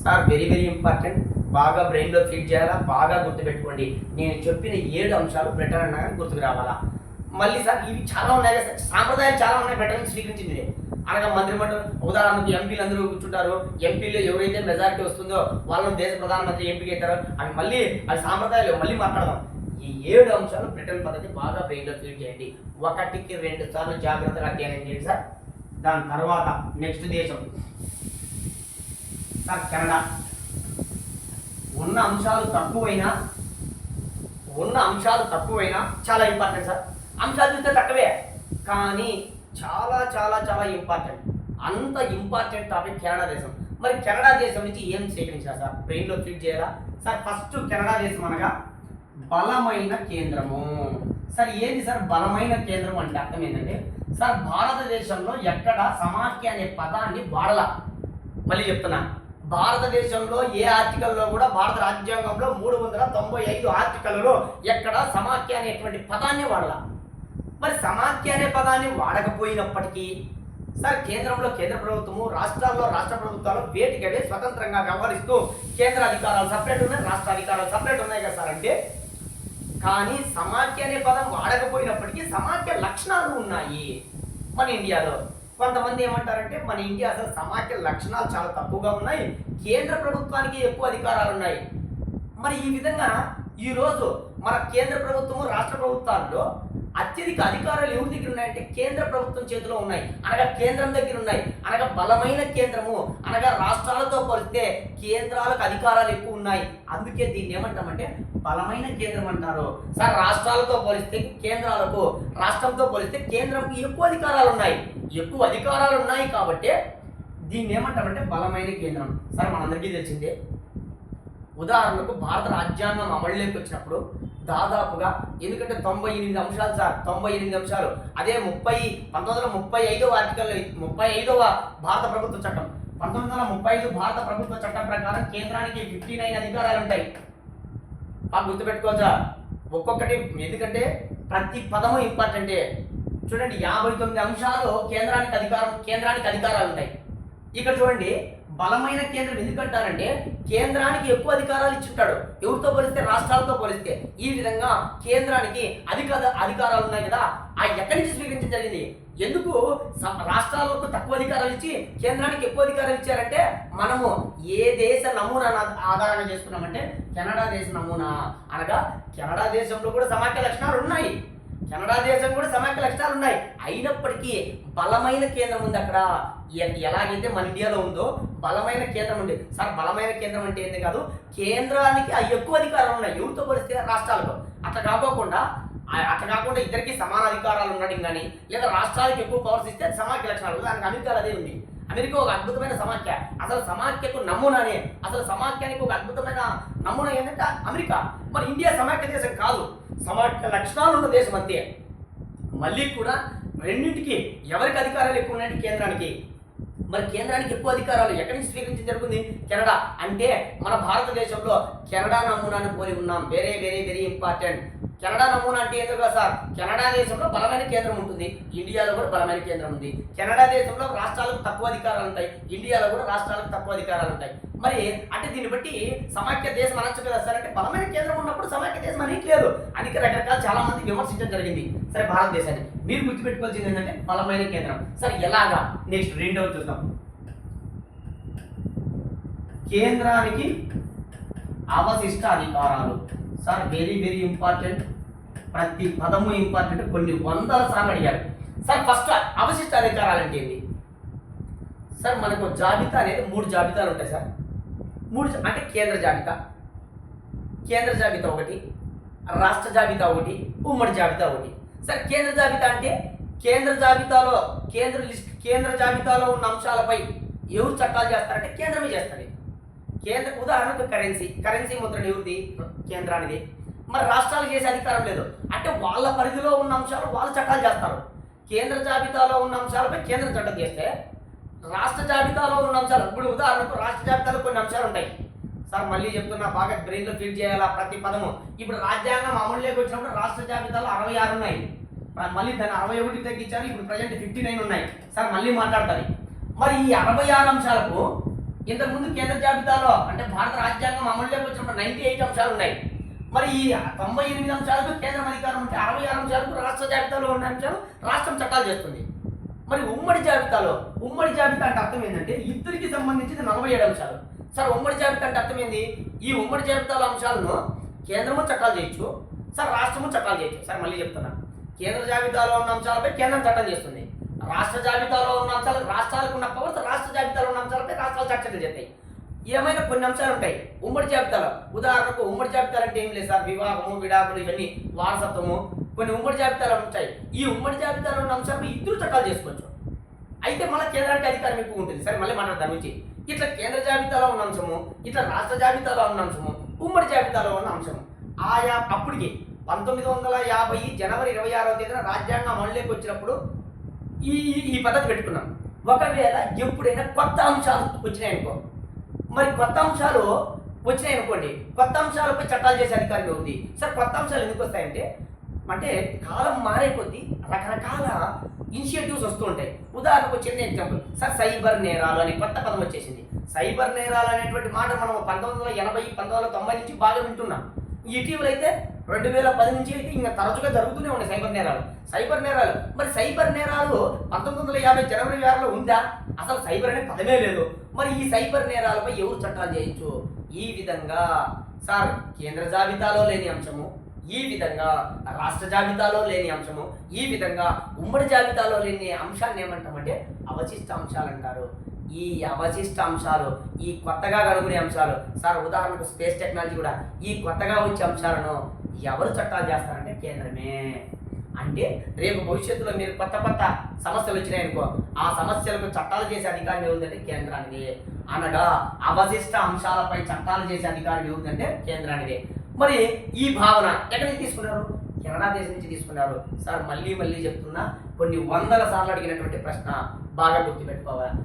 Sir very very important. బాగా బ్రెయిన్లో ఫీడ్ చేయాలా, బాగా గుర్తుపెట్టుకోండి. నేను చెప్పిన 7 అంశాలు బ్రిటన్ అన్నాక గుర్తుకు రావాలా. మళ్ళీ సార్ ఇవి చాలా ఉన్నాయి కదా, సాంప్రదాయాలు చాలా ఉన్నాయి బ్రిటన్ నుంచి స్వీకరించింది. అనగా మంత్రిమండలి ఉదాహరణకు ఎంపీలు అందరూ కూర్చుంటారు. ఎంపీలో ఎవరైతే మెజారిటీ వస్తుందో వాళ్ళని దేశ ప్రధానమంత్రి ఎంపిక అవుతారు. అవి సాంప్రదాయాలు మళ్ళీ మాట్లాడదాం. ఈ 7 అంశాలు బ్రిటన్ పద్ధతి బాగా బ్రెయిన్లో ఫీడ్ చేయండి. 1కి 2 సార్లు జాగ్రత్తగా అధ్యయనం చేయండి సార్. దాని తర్వాత నెక్స్ట్ దేశం సార్ కెనడా. ఉన్న అంశాలు తక్కువైనా చాలా ఇంపార్టెంట్ సార్. అంశాలు చూస్తే తక్కువే కానీ చాలా చాలా చాలా ఇంపార్టెంట్. అంత ఇంపార్టెంట్ టాపిక్ కెనడా దేశం. మరి కెనడా దేశం నుంచి ఏం సేకరించారు సార్? బ్రెయిన్లో ఫీడ్ చేయాలా సార్. ఫస్ట్ కెనడా దేశం అనగా బలమైన కేంద్రము. సార్ ఏంటి సార్ బలమైన కేంద్రం అంటే అర్థం ఏంటంటే సార్ భారతదేశంలో ఎక్కడ సమాఖ్య అనే పదాన్ని వాడలా. మళ్ళీ చెప్తున్నా, భారతదేశంలో ఏ ఆర్టికల్లో కూడా భారత రాజ్యాంగంలో 395 ఆర్టికల్లో ఎక్కడ సమాఖ్య అనేటువంటి పదాన్ని వాడలా. మరి సమాఖ్య అనే పదాన్ని వాడకపోయినప్పటికీ సార్ కేంద్రంలో కేంద్ర ప్రభుత్వము, రాష్ట్రాల్లో రాష్ట్ర ప్రభుత్వాలు వేటికవే స్వతంత్రంగా వ్యవహరిస్తూ కేంద్ర అధికారాలు సపరేట్ ఉన్నాయి, రాష్ట్ర అధికారాలు సపరేట్ ఉన్నాయి కదా సార్. అంటే కానీ సమాఖ్య అనే పదం వాడకపోయినప్పటికీ సమాఖ్య లక్షణాలు ఉన్నాయి మన ఇండియాలో. కొంతమంది ఏమంటారంటే మన ఇండియా అసలు సమాఖ్య లక్షణాలు చాలా తక్కువగా ఉన్నాయి, కేంద్ర ప్రభుత్వానికి ఎక్కువ అధికారాలు ఉన్నాయి. మరి ఈ విధంగా ఈరోజు మన కేంద్ర ప్రభుత్వము రాష్ట్ర ప్రభుత్వాల్లో అత్యధిక అధికారాలు ఎవరి దగ్గర ఉన్నాయంటే కేంద్ర ప్రభుత్వం చేతిలో ఉన్నాయి, అనగా కేంద్రం దగ్గర ఉన్నాయి. అనగా బలమైన కేంద్రము, అనగా రాష్ట్రాలతో పోలిస్తే కేంద్రాలకు అధికారాలు ఎక్కువ ఉన్నాయి. అందుకే దీన్ని ఏమంటామంటే బలమైన కేంద్రం అంటారు. సార్ రాష్ట్రాలతో పోలిస్తే కేంద్రాలకు, రాష్ట్రంతో పోలిస్తే కేంద్రంకి ఎక్కువ అధికారాలు ఉన్నాయి. ఎక్కువ అధికారాలు ఉన్నాయి కాబట్టి దీన్ని ఏమంటామంటే బలమైన కేంద్రం. సార్ మనందరికీ తెలిసిందే, ఉదాహరణకు భారత రాజ్యాంగం అమలులోకి వచ్చినప్పుడు దాదాపుగా, ఎందుకంటే 98 అంశాలు సార్, 98 అంశాలు. అదే 1935 ఆర్టికల్, 35వ భారత ప్రభుత్వ చట్టం, 1935 భారత ప్రభుత్వ చట్టం ప్రకారం కేంద్రానికి 59 అధికారాలు ఉంటాయి. బాగా గుర్తుపెట్టుకోవాలి సార్ ఒక్కొక్కటి, ఎందుకంటే ప్రతి పదము ఇంపార్టెంటే. చూడండి 59 అంశాలు కేంద్రానికి అధికారాలు ఉంటాయి. ఇక్కడ చూడండి బలమైన కేంద్రం ఎందుకంటారంటే కేంద్రానికి ఎక్కువ అధికారాలు ఇచ్చుంటాడు, ఎవరితో పోలిస్తే రాష్ట్రాలతో పోలిస్తే. ఈ విధంగా కేంద్రానికి అధికారాలు ఉన్నాయి కదా, ఆ ఎక్కడి నుంచి స్వీకరించడం జరిగింది? ఎందుకు రాష్ట్రాలకు తక్కువ అధికారాలు ఇచ్చి కేంద్రానికి ఎక్కువ అధికారాలు ఇచ్చారంటే మనము ఏ దేశ నమూనా ఆధారంగా చేసుకున్నామంటే కెనడా దేశ నమూనా. అనగా కెనడా దేశంలో కూడా సమాఖ్య లక్షణాలు ఉన్నాయి, కెనడా దేశం కూడా సమాఖ్య లక్షణాలు ఉన్నాయి. అయినప్పటికీ బలమైన కేంద్రం ఉంది అక్కడ. ఎలాగైతే మన ఇండియాలో ఉందో బలమైన కేంద్రం ఉంది. సార్ బలమైన కేంద్రం అంటే ఏంది కాదు, కేంద్రానికి ఎక్కువ అధికారాలు ఉన్నాయి ఎవరితో పోలిస్తే రాష్ట్రాలకు. అట్లా కాకుండా ఇద్దరికి సమాన అధికారాలు ఉండడం కానీ, లేదా రాష్ట్రాలకు ఎక్కువ పవర్స్ ఇస్తే సమాఖ్య లక్షణాలు. దానికి అమెరికాలో అదే ఉంది. అమెరికా ఒక అద్భుతమైన సమాఖ్య. అసలు సమాఖ్యకు నమూనానే, అసలు సమాఖ్యానికి ఒక అద్భుతమైన నమూనా ఏంటంటే అమెరికా. మరి ఇండియా సమాఖ్య దేశం కాదు, సమాఖ్య లక్షణాలు ఉన్న దేశం అంతే. మళ్ళీ కూడా రెండింటికి ఎవరికి అధికారాలు ఎక్కువ ఉన్నాయంటే కేంద్రానికి. మరి కేంద్రానికి ఎక్కువ అధికారాలు ఎక్కడి నుంచి స్వీకరించడం జరుగుతుంది? కెనడా. అంటే మన భారతదేశంలో కెనడా నమూనాను పోలి ఉన్నాం. Very very very important. Canada నమూనా అంటే ఏంటో కదా సార్, కెనడా దేశంలో బలమైన కేంద్రం ఉంటుంది, ఇండియాలో కూడా బలమైన కేంద్రం ఉంది. కెనడా దేశంలో రాష్ట్రాలకు తక్కువ అధికారాలు ఉంటాయి, ఇండియాలో కూడా రాష్ట్రాలకు తక్కువ అధికారాలు ఉంటాయి. మరి అంటే దీన్ని బట్టి సమాఖ్య దేశం అనొచ్చు కదా సార్. అంటే బలమైన కేంద్రం ఉన్నప్పుడు సమాఖ్య దేశం అనేది లేదు. అందుకే రకరకాల చాలా మంది విమర్శించడం జరిగింది. సరే భారతదేశాన్ని మీరు గుర్తుపెట్టుకోవాల్సింది ఏంటంటే బలమైన కేంద్రం. సరే ఎలాగా? నెక్స్ట్ రెండవది చూద్దాం. కేంద్రానికి అవశిష్ట అధికారాలు. సార్ వెరీ వెరీ ఇంపార్టెంట్, ప్రతి పదము ఇంపార్టెంట్, కొన్ని వందల సార్లు అడిగారు. సార్ ఫస్ట్ అవశిష్ట అధికారాలు అంటే ఏంటి? సార్ మనకు జాబితా అనేది 3 జాబితాలు ఉంటాయి సార్. 3 అంటే కేంద్ర జాబితా ఒకటి, రాష్ట్ర జాబితా ఒకటి, ఉమ్మడి జాబితా ఒకటి. సార్ కేంద్ర జాబితా అంటే కేంద్ర జాబితాలో ఉన్న అంశాలపై ఎవరు చట్టాలు చేస్తారంటే కేంద్రమే చేస్తుంది. ఉదాహరణకు కరెన్సీ ముద్రణ ఎవరిది? కేంద్రానిది. మరి రాష్ట్రాలు చేసే అధికారం లేదు. అంటే వాళ్ళ పరిధిలో ఉన్న అంశాలు వాళ్ళు చట్టాలు చేస్తారు. కేంద్ర జాబితాలో ఉన్న అంశాలపై కేంద్రం చట్టం చేస్తే, రాష్ట్ర జాబితాలో ఉన్న అంశాలు, ఇప్పుడు ఉదాహరణకు రాష్ట్ర జాబితాలో కొన్ని అంశాలు ఉంటాయి సార్. మళ్ళీ చెప్తున్నా, బాగా బ్రెయిన్లో ఫీడ్ చేయాలా ప్రతి పదము. ఇప్పుడు రాజ్యాంగం అమలులోకి వచ్చినప్పుడు రాష్ట్ర జాబితాలో 66 ఉన్నాయి, మళ్ళీ దాన్ని 61 తగ్గించారు. ఇప్పుడు ప్రజెంట్ 59 ఉన్నాయి సార్. మళ్ళీ మాట్లాడతారు. మరి ఈ 66 అంశాలకు ఇంతకుముందు కేంద్ర జాబితాలో అంటే భారత రాజ్యాంగం అమలులోకి వచ్చినప్పుడు 98 అంశాలు ఉన్నాయి. మరి ఈ 98 అంశాలకు కేంద్రం అధికారం ఉంటే 66 అంశాలకు రాష్ట్ర జాబితాలో ఉన్న అంశాలు రాష్ట్రం చట్టాలు చేస్తుంది. మరి ఉమ్మడి జాబితా అంటే అర్థం ఏంటంటే ఇద్దరికి సంబంధించింది 47 అంశాలు. సార్ ఉమ్మడి జాబితా అంటే అర్థం ఏంది? ఈ ఉమ్మడి జాబితాలో అంశాలను కేంద్రము చట్టాలు చేయొచ్చు సార్, రాష్ట్రము చట్టాలు చేయొచ్చు. సార్ మళ్ళీ చెప్తున్నా, కేంద్ర జాబితాలో ఉన్న అంశాలపై కేంద్రం చట్టం చేస్తుంది, రాష్ట్ర జాబితాలో ఉన్న అంశాలు రాష్ట్రాలకు ఉన్న పవర్స్ రాష్ట్ర జాబితాలో ఉన్న అంశాలపై రాష్ట్రాలు చర్చలు చేస్తాయి. ఏమైనా కొన్ని అంశాలు ఉంటాయి ఉమ్మడి జాబితాలో. ఉదాహరణకు ఉమ్మడి జాబితాలు అంటే ఏం లేదు సార్, వివాహము, విడాకులు, ఇవన్నీ వారసత్వము, కొన్ని ఉమ్మడి జాబితాలో ఉంటాయి. ఈ ఉమ్మడి జాబితాలో ఉన్న అంశాలపై ఇద్దరు చట్టాలు చేసుకోవచ్చు. అయితే మళ్ళీ కేంద్రానికి అధికారం ఎక్కువ ఉంటుంది. సరే మళ్ళీ మాట్లాడదాం నుంచి. ఇట్లా కేంద్ర జాబితాలో ఉన్న అంశము, ఇట్లా రాష్ట్ర జాబితాలో ఉన్న అంశము, ఉమ్మడి జాబితాలో ఉన్న అంశము ఆయా అప్పటికి 1950 జనవరి 26వ తేదీన రాజ్యాంగం అమలులోకి వచ్చినప్పుడు ఈ పద్ధతి పెట్టుకున్నాం. ఒకవేళ ఎప్పుడైనా కొత్త అంశాలు వచ్చినాయనుకో, మరి కొత్త అంశాలు వచ్చినాయనుకోండి, కొత్త అంశాలపై చట్టాలు చేసే అధికారం ఉంది. సార్ కొత్త అంశాలు ఎందుకు వస్తాయంటే అంటే కాలం మారే కొద్దీ రకరకాల ఇనిషియేటివ్స్ వస్తూ ఉంటాయి. ఉదాహరణకు చిన్న ఎగ్జాంపుల్ సార్, సైబర్ నేరాలు అని కొత్త పదం వచ్చేసింది. సైబర్ నేరాలు అనేటువంటి మాట మనం 1980 1990 నుంచి బాగా వింటున్నాం. ఇటీవల అయితే 2010 నుంచి అయితే ఇంకా తరచుగా జరుగుతూనే ఉన్నాయి సైబర్ నేరాలు. మరి సైబర్ నేరాలు 1950 జనవరి 6లో ఉందా? అసలు సైబర్ అనే పదమే లేదు. మరి ఈ సైబర్ నేరాలపై ఎవరు చట్టాలు చేయొచ్చు? ఈ విధంగా సార్ కేంద్ర జాబితాలో లేని అంశము, ఈ విధంగా రాష్ట్ర జాబితాలో లేని అంశము, ఈ విధంగా ఉమ్మడి జాబితాలో లేని అంశాన్ని ఏమంటామంటే అవశిష్ట అంశాలు అంటారు. ఈ అవశిష్ట అంశాలు, ఈ కొత్తగా కనుగొనే అంశాలు, సార్ ఉదాహరణకు స్పేస్ టెక్నాలజీ కూడా, ఈ కొత్తగా వచ్చే అంశాలను ఎవరు చట్టాలు చేస్తారంటే కేంద్రమే. అంటే రేపు భవిష్యత్తులో మీరు కొత్త సమస్యలు వచ్చినాయనుకో, ఆ సమస్యలకు చట్టాలు చేసే అధికారం ఏముందంటే కేంద్రానిదే. అనగా అవశిష్ట అంశాలపై చట్టాలు చేసే అధికారం ఏముందంటే కేంద్రానిదే. మరి ఈ భావన ఎక్కడి నుంచి తీసుకున్నారు? కెనడా దేశం నుంచి తీసుకున్నారు. సార్ మళ్ళీ చెప్తున్నా, కొన్ని వందల సార్లు అడిగినటువంటి ప్రశ్న బాగా గుర్తుపెట్టుకోవాలి.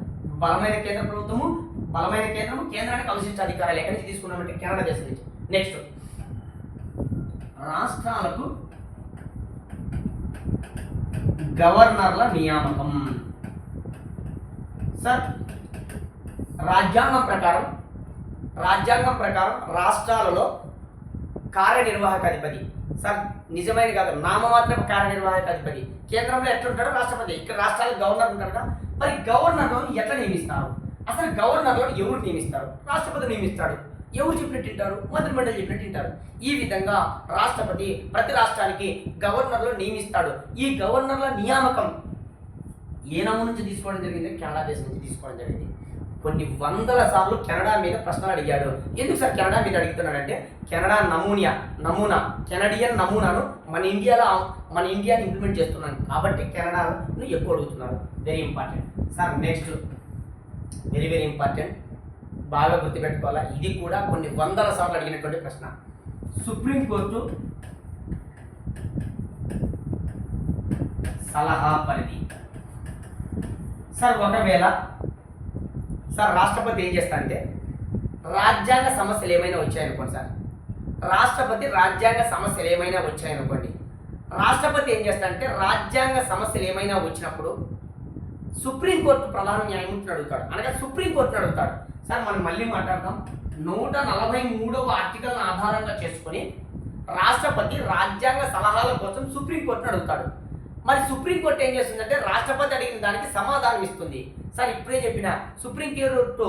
బలమైన కేంద్ర ప్రభుత్వము, బలమైన కేంద్రము, కేంద్రానికి అవశిష్ట అధికారాలు ఎక్కడి నుంచి తీసుకున్నామంటే కెనడా దేశం నుంచి. నెక్స్ట్, రాష్ట్రాలకు గవర్నర్ల నియామకం. సార్ రాజ్యాంగం ప్రకారం రాష్ట్రాలలో కార్యనిర్వాహక అధిపతి, సార్ నిజమైన కాదు నామమాత్రపు కార్యనిర్వాహక అధిపతి, కేంద్రంలో ఎట్లుంటాడో రాష్ట్రపతి, ఇక్కడ రాష్ట్రాలకు గవర్నర్ ఉంటారు కదా. మరి గవర్నర్లను ఎట్లా నియమిస్తారు? అసలు గవర్నర్లను ఎవరు నియమిస్తారు? రాష్ట్రపతి నియమిస్తాడు. ఎవరు చెప్పినట్టు తింటారు? మంత్రిమండలి చెప్పినట్టు తింటారు. ఈ విధంగా రాష్ట్రపతి ప్రతి రాష్ట్రానికి గవర్నర్లు నియమిస్తాడు. ఈ గవర్నర్ల నియామకం ఏ నమూనా నుంచి తీసుకోవడం జరిగింది? కెనడా దేశం నుంచి తీసుకోవడం జరిగింది. కొన్ని వందల సార్లు కెనడా మీద ప్రశ్నలు అడిగాడు. ఎందుకు సార్ కెనడా మీద అడుగుతున్నాడంటే, కెనడా నమూనా కెనడియన్ నమూనాను మన ఇండియాని ఇంప్లిమెంట్ చేస్తున్నాను కాబట్టి కెనడాను ఎక్కువ అడుగుతున్నారు. Very important sir. Next, very important, బాగా గుర్తుపెట్టుకోవాలా. ఇది కూడా కొన్ని వందల సార్లు అడిగినటువంటి ప్రశ్న. సుప్రీంకోర్టు సలహా పరిధి. సార్ ఒకవేళ సార్ రాష్ట్రపతి ఏం చేస్తారంటే, రాజ్యాంగ సమస్యలు ఏమైనా వచ్చాయనుకోండి సార్, రాష్ట్రపతి రాజ్యాంగ సమస్యలు ఏమైనా వచ్చాయనుకోండి, రాష్ట్రపతి ఏం చేస్తారంటే రాజ్యాంగ సమస్యలు ఏమైనా వచ్చినప్పుడు సుప్రీంకోర్టు ప్రధాన న్యాయమూర్తిని అడుగుతాడు, అనగా సుప్రీంకోర్టుని అడుగుతాడు. సార్ మనం మళ్ళీ మాట్లాడదాం. 143వ ఆర్టికల్ని ఆధారంగా చేసుకొని రాష్ట్రపతి రాజ్యాంగ సలహాల కోసం సుప్రీంకోర్టుని అడుగుతాడు. మరి సుప్రీంకోర్టు ఏం చేస్తుందంటే రాష్ట్రపతి అడిగిన దానికి సమాధానం ఇస్తుంది. సార్ ఇప్పుడే చెప్పిన సుప్రీంకోర్టు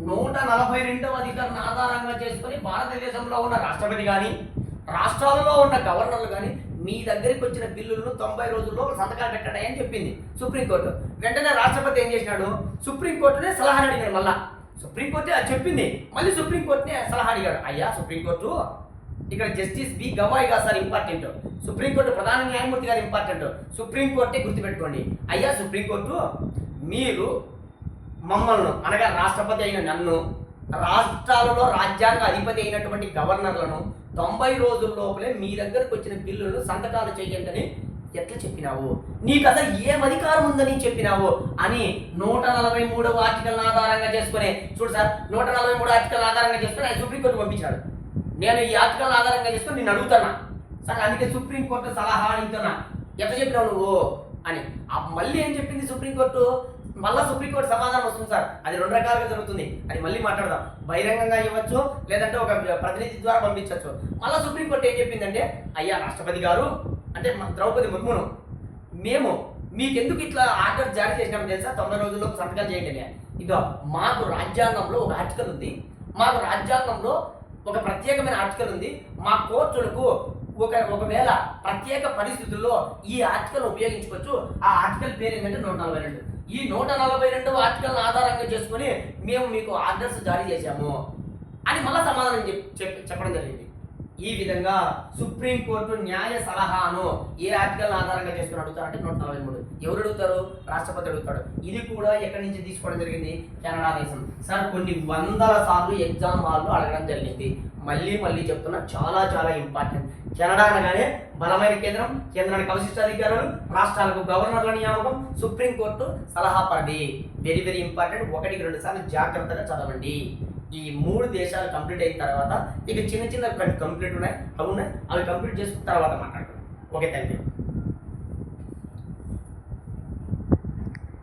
142వ అధికారాన్ని ఆధారంగా చేసుకొని భారతదేశంలో ఉన్న రాష్ట్రపతి కానీ రాష్ట్రాలలో ఉన్న గవర్నర్లు కానీ మీ దగ్గరికి వచ్చిన బిల్లులను 90 రోజుల్లో సంతకాలు పెట్టండి అని చెప్పింది సుప్రీంకోర్టు. వెంటనే రాష్ట్రపతి ఏం చేసినాడు? సుప్రీంకోర్టునే సలహా అడిగాడు. మళ్ళా సుప్రీంకోర్టు అది చెప్పింది, మళ్ళీ సుప్రీంకోర్టునే సలహా అడిగాడు. అయ్యా సుప్రీంకోర్టు, ఇక్కడ జస్టిస్ బి గవాయ్ గారు సార్ ఇంపార్టెంట్, సుప్రీంకోర్టు ప్రధాన న్యాయమూర్తి గారు ఇంపార్టెంట్, సుప్రీంకోర్టే గుర్తుపెట్టుకోండి. అయ్యా సుప్రీంకోర్టు, మీరు మమ్మల్ని అనగా రాష్ట్రపతి అయిన నన్ను, రాష్ట్రాలలో రాజ్యాంగ అధిపతి అయినటువంటి గవర్నర్లను 90 రోజుల లోపలే మీ దగ్గరకు వచ్చిన బిల్లులను సంతకాలు చేయండి ఎట్లా చెప్పినావు? నీకు అసలు ఏం అధికారం ఉందని చెప్పినావు అని 143వ ఆర్టికల్ ఆధారంగా చేసుకునే, చూడు సార్ 143 ఆర్టికల్ ఆధారంగా చేసుకుని ఆయన సుప్రీంకోర్టు పంపించాడు. నేను ఈ ఆర్టికల్ ఆధారంగా చేసుకుని నేను అడుగుతున్నా సార్, అందుకే సుప్రీంకోర్టు సలహా అడుగుతున్నా, ఎట్లా చెప్పినావు నువ్వు అని. మళ్ళీ ఏం చెప్పింది సుప్రీంకోర్టు? మళ్ళీ సుప్రీంకోర్టు సమాధానం వస్తుంది సార్. అది 2 రకాలుగా జరుగుతుంది, అది మళ్ళీ మాట్లాడదాం. బహిరంగంగా ఇవ్వచ్చు, లేదంటే ఒక ప్రతినిధి ద్వారా పంపించవచ్చు. మళ్ళీ సుప్రీంకోర్టు ఏం చెప్పిందంటే, అయ్యా రాష్ట్రపతి గారు అంటే ద్రౌపది ముర్మును, మేము మీకెందుకు ఇట్లా ఆర్డర్ జారీ చేసినామని తెలుసా? 90 రోజుల్లో సంతకాలు చేయండి అని. ఇదో మాకు రాజ్యాంగంలో ఒక ఆర్టికల్ ఉంది, మాకు రాజ్యాంగంలో ఒక ప్రత్యేకమైన ఆర్టికల్ ఉంది. మా కోర్టులకు ఒకవేళ ప్రత్యేక పరిస్థితుల్లో ఈ ఆర్టికల్ ఉపయోగించుకోవచ్చు. ఆ ఆర్టికల్ పేరు ఏంటంటే 142. ఈ 142వ ఆర్టికల్ ఆధారంగా చేసుకుని మేము మీకు ఆర్డర్స్ జారీ చేశాము అని మళ్ళీ సమాధానం చెప్పడం జరిగింది. ఈ విధంగా సుప్రీంకోర్టు న్యాయ సలహాను ఏ ఆర్టికల్ ఆధారంగా చేసుకుని అడుగుతారంటే 143. ఎవరు అడుగుతారు? రాష్ట్రపతి అడుగుతాడు. ఇది కూడా ఎక్కడి నుంచి తీసుకోవడం జరిగింది? కెనడా దేశం. సార్ కొన్ని వందల సార్లు ఎగ్జామ్ హాల్లో అడగడం జరిగింది. మళ్ళీ చెప్తున్నా, చాలా ఇంపార్టెంట్. కెనడా అనగానే బలమైన కేంద్రం, కేంద్రానికి అవశిష్ట అధికారులు, రాష్ట్రాలకు గవర్నర్ల నియామకం, సుప్రీంకోర్టు సలహా పరిధి. Very important. 1-2 సార్లు జాగ్రత్తగా చదవండి. ఈ 3 దేశాలు కంప్లీట్ అయిన తర్వాత ఇక చిన్న కంప్లీట్ ఉన్నాయి, అవి కంప్లీట్ చేసుకున్న తర్వాత మాట్లాడుతున్నాం. Okay, thank you.